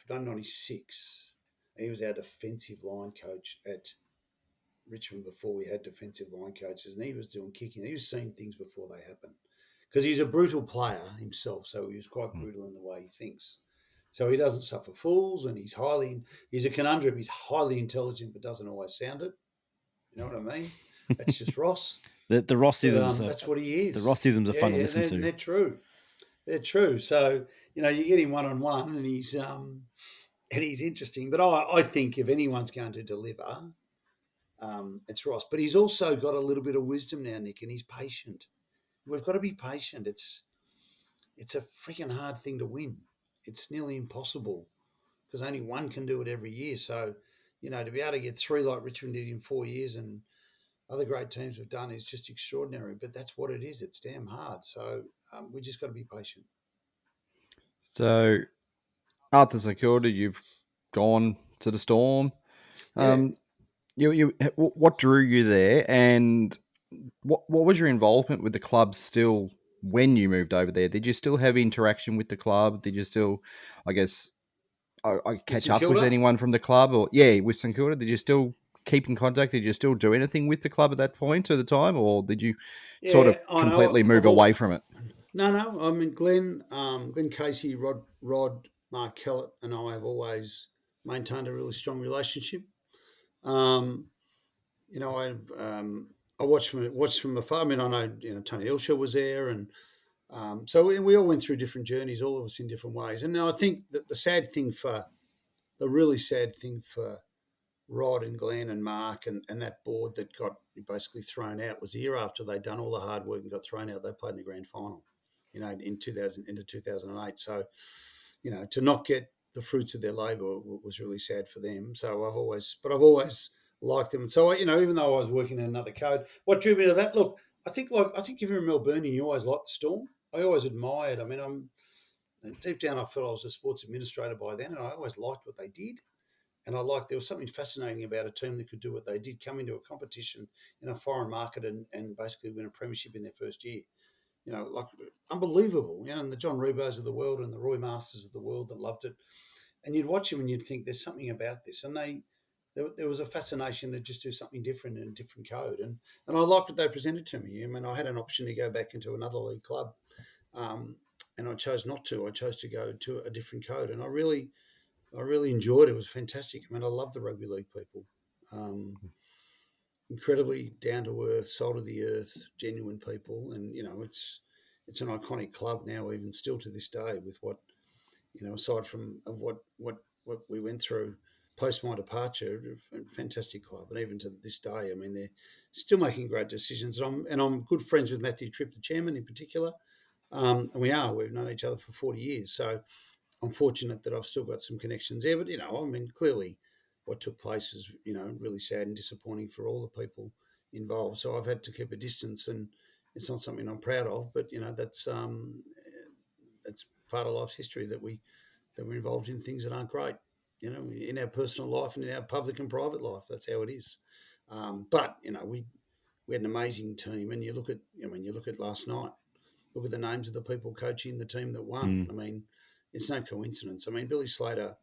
S4: 1996. He was our defensive line coach at Richmond before we had defensive line coaches, and he was doing kicking. He was seeing things before they happen because he's a brutal player himself, so he was quite brutal in the way he thinks. So he doesn't suffer fools, and he's a conundrum. He's highly intelligent, but doesn't always sound it. You know what I mean? That's just Ross.
S2: The Rossisms.
S4: That's what he is.
S2: The Rossisms are fun to listen to.
S4: They're true. They're true. So you get him one-on-one, and he's interesting. But I think if anyone's going to deliver, it's Ross. But he's also got a little bit of wisdom now, Nick, and he's patient. We've got to be patient. It's a freaking hard thing to win. It's nearly impossible because only one can do it every year. So, to be able to get 3 like Richmond did in 4 years and other great teams have done is just extraordinary. But that's what it is. It's damn hard. So we just got to be patient.
S3: So after St Kilda, you've gone to the Storm.
S4: Yeah.
S3: What drew you there, and what was your involvement with the club still when you moved over there? Did you still have interaction with the club? Did you still, I guess, catch up with anyone from the club? Or with St Kilda, did you still keep in contact? Did you still do anything with the club at that point or the time, or did you sort of completely move away from it?
S4: No. I mean, Glenn Casey, Rod, Mark Kellett, and I have always maintained a really strong relationship. I watched from afar. I mean, I know Tony Elshaw was there, and so we all went through different journeys, all of us in different ways. And now I think that the really sad thing for Rod and Glenn and Mark and that board that got basically thrown out was the year after they'd done all the hard work and got thrown out. They played in the grand final, in 2008. So, to not get the fruits of their labour was really sad for them. So I've always liked them. And so, even though I was working in another code, what drew me to that? Look, I think if you're in Melbourne, you always liked the Storm. I always admired. I mean, deep down, I felt I was a sports administrator by then, and I always liked what they did. And there was something fascinating about a team that could do what they did, come into a competition in a foreign market and basically win a premiership in their first year. Unbelievable. And the John Rebos of the world and the Roy Masters of the world that loved it. And you'd watch them and you'd think there's something about this. And there was a fascination to just do something different in a different code. And I liked what they presented to me. I mean, I had an option to go back into another league club, and I chose not to. I chose to go to a different code. And I really enjoyed it. It was fantastic. I mean, I love the rugby league people. Incredibly down to earth, salt of the earth, genuine people. And, it's an iconic club now, even still to this day, with what, aside from what we went through post my departure, a fantastic club. And even to this day, I mean, they're still making great decisions. And I'm good friends with Matthew Tripp, the chairman in particular. And we've known each other for 40 years. So I'm fortunate that I've still got some connections there. But, I mean, clearly what took place is, really sad and disappointing for all the people involved. So I've had to keep a distance, and it's not something I'm proud of. But, that's part of life's history, that we're involved in things that aren't great, in our personal life and in our public and private life. That's how it is. But, we had an amazing team. And you look at last night, look at the names of the people coaching the team that won. I mean, it's no coincidence. I mean, Billy Slater,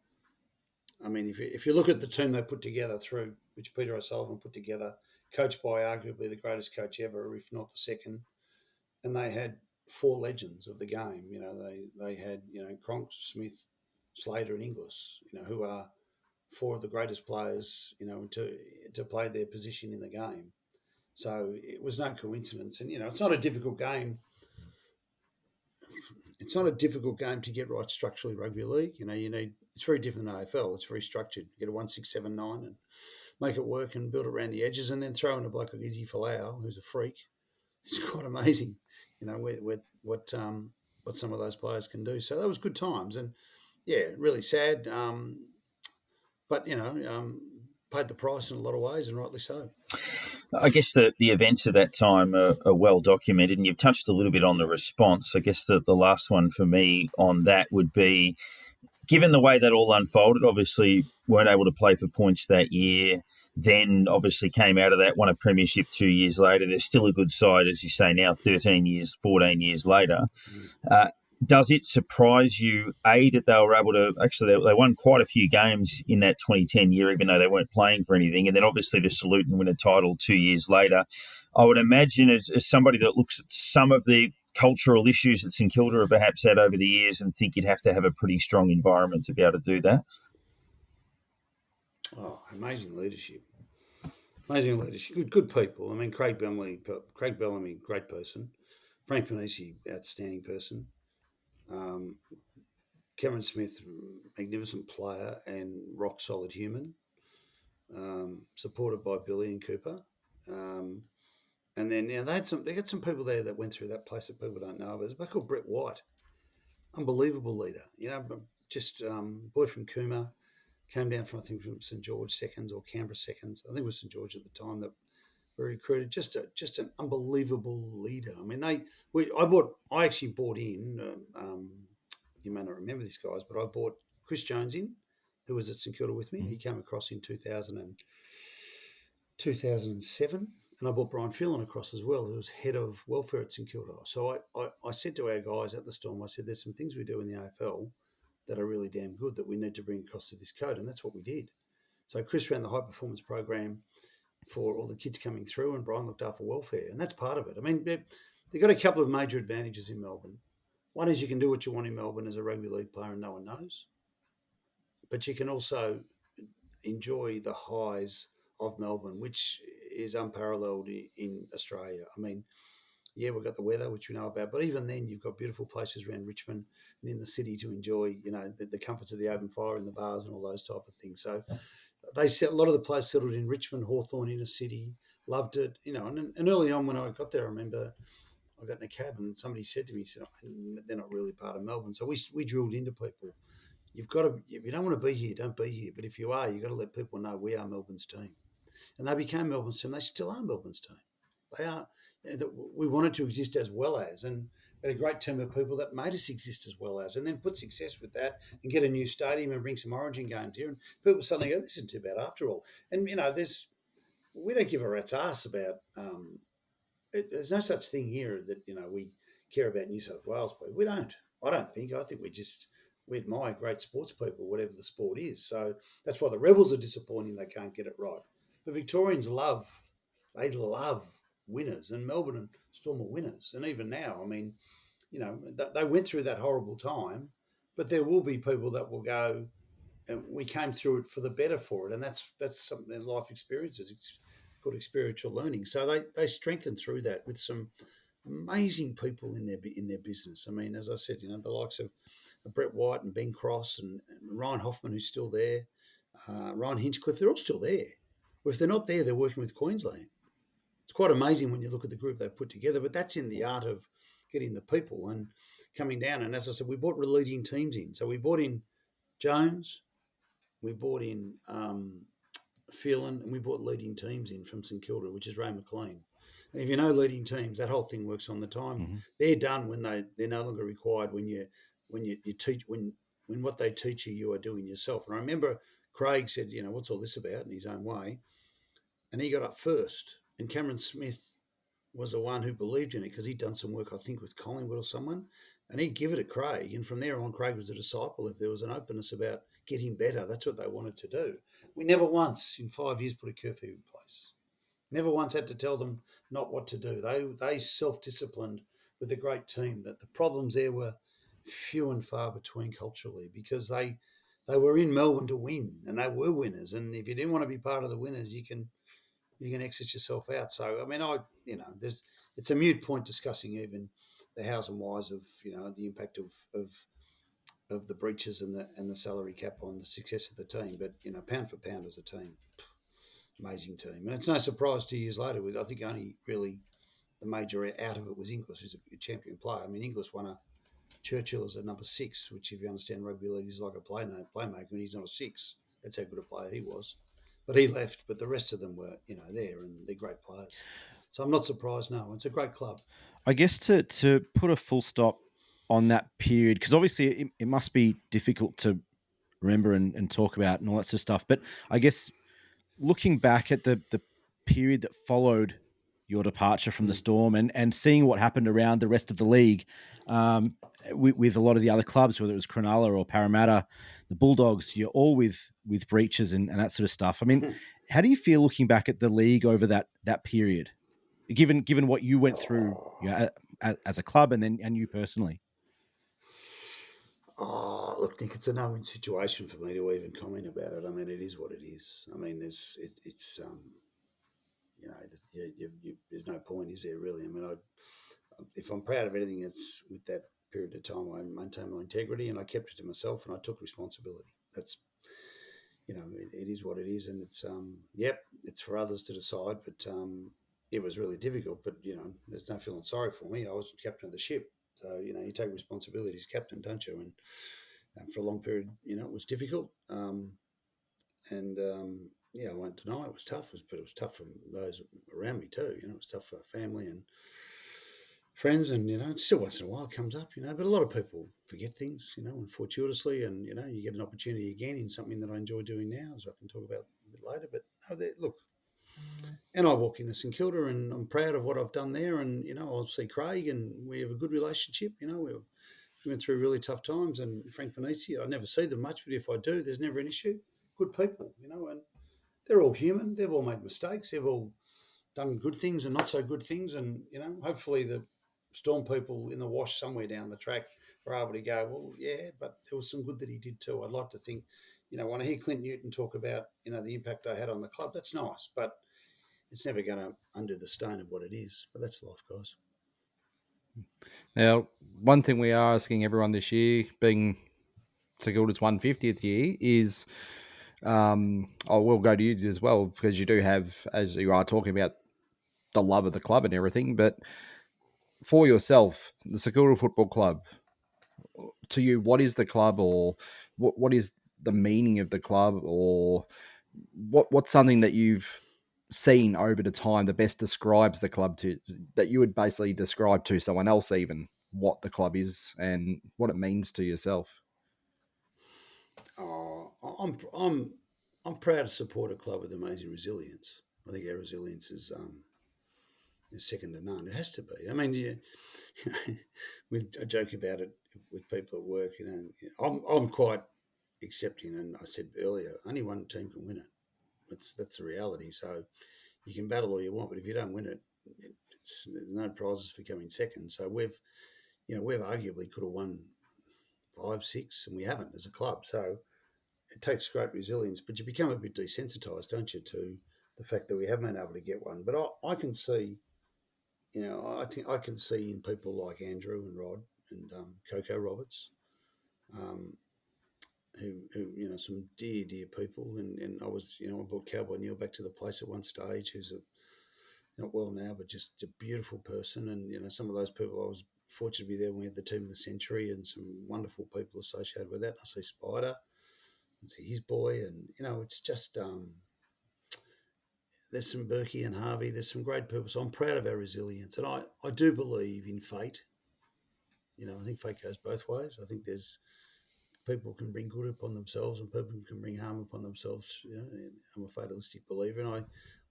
S4: I mean, if you look at the team they put together through, which Peter O'Sullivan put together, coached by arguably the greatest coach ever, if not the second, and they had four legends of the game. You know, they had, you know, Cronk, Smith, Slater, and Inglis, you know, who are four of the greatest players, you know, to play their position in the game. So it was no coincidence. And, you know, it's not a difficult game. It's not a difficult game to get right structurally, rugby league. You know, it's very different than AFL. It's very structured. You get a 1, 6, 7, 9 and make it work and build it around the edges, and then throw in a bloke like Izzy Folau, who's a freak. It's quite amazing, you know, what some of those players can do. So that was good times, and yeah, really sad. But you know, paid the price in a lot of ways, and rightly so.
S1: I guess the events of that time are well documented, and you've touched a little bit on the response. I guess the last one for me on that would be, given the way that all unfolded, obviously weren't able to play for points that year, then obviously came out of that, won a premiership 2 years later. They're still a good side, as you say now, 13 years, 14 years later. Does it surprise you, A, that they were able to, actually they won quite a few games in that 2010 year, even though they weren't playing for anything, and then obviously to salute and win a title 2 years later. I would imagine as somebody that looks at some of the cultural issues that St Kilda have perhaps had over the years, and think you'd have to have a pretty strong environment to be able to do that.
S4: Oh, amazing leadership. Amazing leadership. Good people. I mean, Craig Bellamy, great person. Frank Panisi, outstanding person. Cameron Smith, magnificent player and rock solid human. Supported by Billy and Cooper. And then, you know, they got some people there that went through that place that people don't know about. There's a guy called Brett White, unbelievable leader. You know, just boy from Cooma, came down from, I think, from St George seconds or Canberra seconds. I think it was St George at the time that were recruited. Just an unbelievable leader. I mean, I actually bought in. You may not remember these guys, but I bought Chris Jones in, who was at St Kilda with me. He came across in 2007. And I brought Brian Phelan across as well, who was head of welfare at St Kilda. So I said to our guys at the Storm, I said, there's some things we do in the AFL that are really damn good that we need to bring across to this code. And that's what we did. So Chris ran the high performance program for all the kids coming through, and Brian looked after welfare. And that's part of it. I mean, they've got a couple of major advantages in Melbourne. One is you can do what you want in Melbourne as a rugby league player and no one knows. But you can also enjoy the highs of Melbourne, which is unparalleled in Australia. I mean, yeah, we've got the weather, which we know about, but even then you've got beautiful places around Richmond and in the city to enjoy, you know, the comforts of the open fire and the bars and all those type of things. So a lot of the players settled in Richmond, Hawthorn, inner city, loved it, you know. And early on when I got there, I remember I got in a cab and somebody said to me, they're not really part of Melbourne. So we drilled into people. You've got to, if you don't want to be here, don't be here. But if you are, you've got to let people know we are Melbourne's team. And they became Melbourne's team. They still are Melbourne's team. They are. We wanted to exist as well as, and had a great team of people that made us exist as well as, and then put success with that and get a new stadium and bring some Origin games here. And people suddenly go, this isn't too bad after all. And, you know, we don't give a rat's ass about, there's no such thing here that, you know, we care about New South Wales people. We don't. I don't think. I think we admire great sports people, whatever the sport is. So that's why the Rebels are disappointing they can't get it right. But Victorians love winners, and Melbourne and Storm are winners. And even now, I mean, you know, they went through that horrible time, but there will be people that will go, and we came through it for the better for it. And that's something in life experiences. It's called experiential learning. So they strengthened through that with some amazing people in their business. I mean, as I said, you know, the likes of Brett White and Ben Cross and Ryan Hoffman, who's still there, Ryan Hinchcliffe, they're all still there. Or if they're not there, they're working with Queensland. It's quite amazing when you look at the group they put together, but that's in the art of getting the people and coming down. And as I said, we brought leading teams in. So we brought in Jones, we brought in Phelan, and we brought leading teams in from St Kilda, which is Ray McLean. And if you know leading teams, that whole thing works on the time. Mm-hmm. They're done when they're no longer required when you teach when what they teach you are doing yourself. And I remember Craig said, you know, what's all this about in his own way? And he got up first. And Cameron Smith was the one who believed in it because he'd done some work, I think, with Collingwood or someone. And he'd give it to Craig. And from there on, Craig was a disciple. If there was an openness about getting better, that's what they wanted to do. We never once in 5 years put a curfew in place. Never once had to tell them not what to do. They self-disciplined with a great team. That the problems there were few and far between culturally, because they were in Melbourne to win, and they were winners. And if you didn't want to be part of the winners, you can exit yourself out. So I mean, it's a moot point discussing even the hows and whys of the impact of the breaches and the salary cap on the success of the team. But pound for pound as a team, amazing team. And it's no surprise 2 years later, with I think only really the major out of it was Inglis, who's a champion player. I mean, Inglis won a Churchill as a number 6, which, if you understand rugby league, is like a playmaker, and he's not a 6. That's how good a player he was. But he left, but the rest of them were, there, and they're great players. So I'm not surprised, no. It's a great club.
S2: I guess to put a full stop on that period, because obviously it must be difficult to remember and talk about and all that sort of stuff. But I guess looking back at the period that followed your departure from the Storm and seeing what happened around the rest of the league, with a lot of the other clubs, whether it was Cronulla or Parramatta, the Bulldogs, you're all with breaches and that sort of stuff. I mean, how do you feel looking back at the league over that period, given what you went through as a club and you personally?
S4: Oh, look, Nick, it's a no-win situation for me to even comment about it. I mean, it is what it is. I mean, there's no point, is there, really? I mean, if I'm proud of anything, it's with that period of time I maintained my integrity and I kept it to myself and I took responsibility. That's, it is what it is, and it's it's for others to decide. But it was really difficult. But there's no feeling sorry for me. I was captain of the ship, so you take responsibility as captain, don't you? And for a long period, it was difficult. I won't deny it was tough, but it was tough for those around me too. It was tough for family and friends, and it still once in a while it comes up, but a lot of people forget things, and fortuitously, and you get an opportunity again in something that I enjoy doing now, as I can talk about a bit later. But look, and I walk into St Kilda and I'm proud of what I've done there, and I'll see Craig and we have a good relationship. We went through really tough times, and Frank Panisi, I never see them much, but if I do, there's never an issue. Good people, and they're all human. They've all made mistakes. They've all done good things and not so good things. And, hopefully the Storm people in the wash somewhere down the track are able to go, well, yeah, but there was some good that he did too. I'd like to think, when I hear Clint Newton talk about, the impact I had on the club, that's nice, but it's never going to undo the stain of what it is. But that's life, guys.
S3: Now, one thing we are asking everyone this year, being St Kilda's 150th year, is I will go to you as well, because you do have, as you are talking about, the love of the club and everything. But for yourself, the St Kilda Football Club, to you, what is the club, or what is the meaning of the club, or what's something that you've seen over the time that best describes the club, to that you would basically describe to someone else, even what the club is and what it means to yourself?
S4: Oh, I'm proud to support a club with amazing resilience. I think our resilience is second to none. It has to be. I mean, I joke about it with people at work. I'm quite accepting, and I said earlier, only one team can win it. That's the reality. So you can battle all you want, but if you don't win it, there's no prizes for coming second. So we've arguably could have won 5, 6, and we haven't as a club. So it takes great resilience, but you become a bit desensitised, don't you, to the fact that we haven't been able to get one. But I can see, I think I can see in people like Andrew and Rod and Coco Roberts, who some dear people, and I brought Cowboy Neil back to the place at one stage, who's not well now, but just a beautiful person. And some of those people, I was fortunate to be there when we had the team of the century, and some wonderful people associated with that. I see Spider, I see his boy, and it's just there's some Berkey and Harvey. There's some great people. So I'm proud of our resilience, and I do believe in fate. I think fate goes both ways. I think there's people can bring good upon themselves and people can bring harm upon themselves. I'm a fatalistic believer, and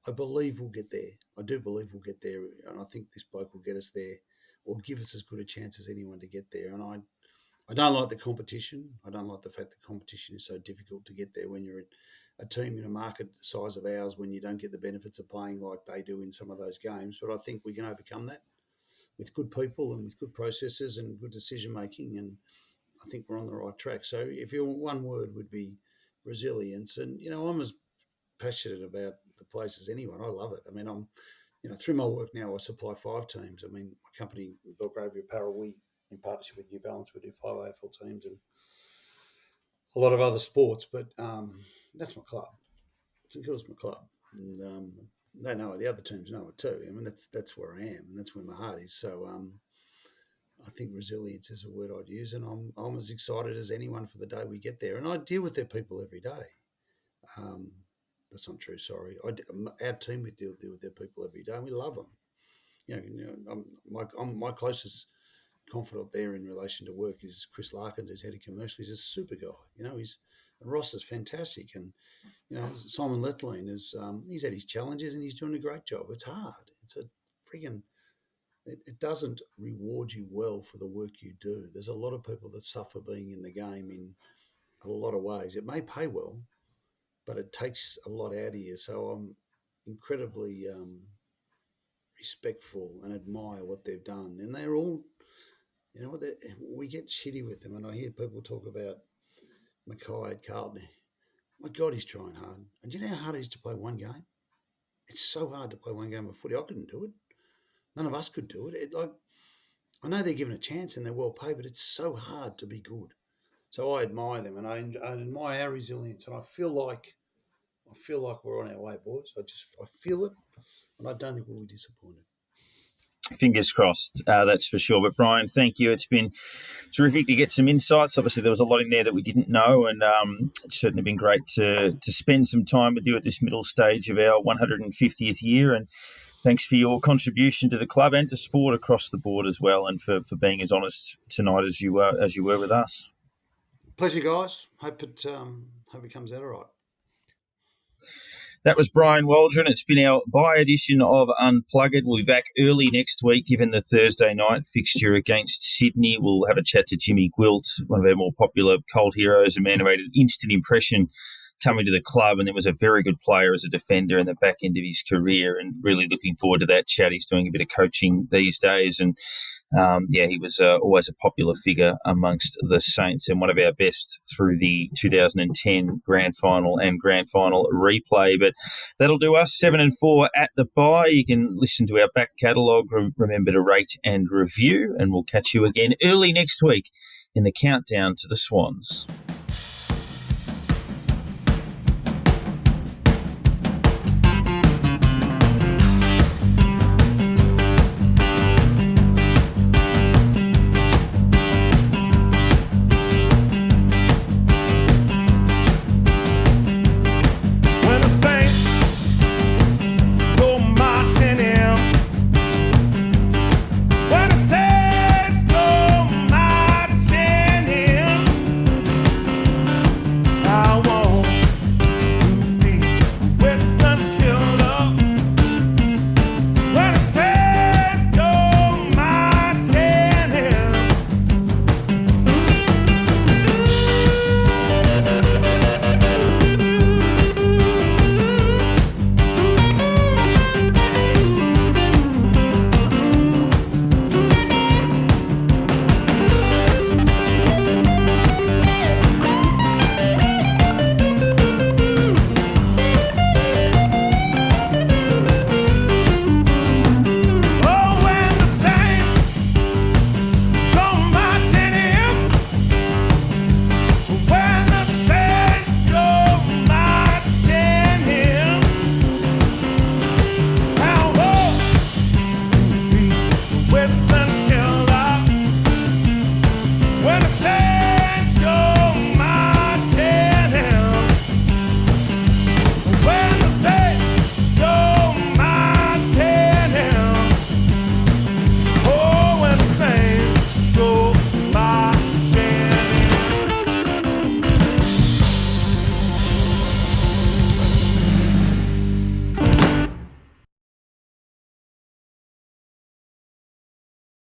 S4: I believe we'll get there. I do believe we'll get there, and I think this bloke will get us there will give us as good a chance as anyone to get there. And I don't like the competition. I don't like the fact that competition is so difficult to get there when you're a team in a market the size of ours, when you don't get the benefits of playing like they do in some of those games. But I think we can overcome that with good people and with good processes and good decision making. And I think we're on the right track. So if your one word would be resilience, and I'm as passionate about the place as anyone. I love it. I mean, through my work now, I supply 5 teams. I mean, my company, Belgravia Apparel, we, in partnership with New Balance, we do 5 AFL teams and a lot of other sports. But that's my club. St Kilda's my club, and they know it. The other teams know it too. I mean, that's where I am, and that's where my heart is. So I think resilience is a word I'd use, and I'm as excited as anyone for the day we get there. And I deal with their people every day. That's not true. Sorry, our team we deal with their people every day, and we love them. My closest confidant there in relation to work is Chris Larkins, who's head of commercial. He's a super guy. And Ross is fantastic, and Simon Lethlean is he's had his challenges and he's doing a great job. It's hard. It's a friggin' it doesn't reward you well for the work you do. There's a lot of people that suffer being in the game in a lot of ways. It may pay well, but it takes a lot out of you. So I'm incredibly respectful and admire what they've done. And they're all, we get shitty with them. And I hear people talk about Mackay at Carlton. My God, he's trying hard. And do you know how hard it is to play one game? It's so hard to play one game of footy. I couldn't do it. None of us could do it. I know they're given a chance and they're well paid, but it's so hard to be good. So I admire them, and I admire our resilience. And I feel like we're on our way, boys. I feel it, and I don't think we'll be disappointed.
S1: Fingers crossed, that's for sure. But Brian, thank you. It's been terrific to get some insights. Obviously, there was a lot in there that we didn't know, and it's certainly been great to spend some time with you at this middle stage of our 150th year. And thanks for your contribution to the club and to sport across the board as well, and for being as honest tonight as you were with us.
S4: Pleasure, guys. Hope it comes out all right.
S1: That was Brian Waldron. It's been our by-edition of Unplugged. We'll be back early next week, given the Thursday night fixture against Sydney. We'll have a chat to Jimmy Gwilt, one of our more popular cult heroes, a man who made an instant impression coming to the club, and then was a very good player as a defender in the back end of his career, and really looking forward to that chat. He's doing a bit of coaching these days, and he was always a popular figure amongst the Saints, and one of our best through the 2010 grand final and grand final replay. But that'll do us 7-4 at the bye. You can listen to our back catalogue. Remember to rate and review, and we'll catch you again early next week in the countdown to the Swans.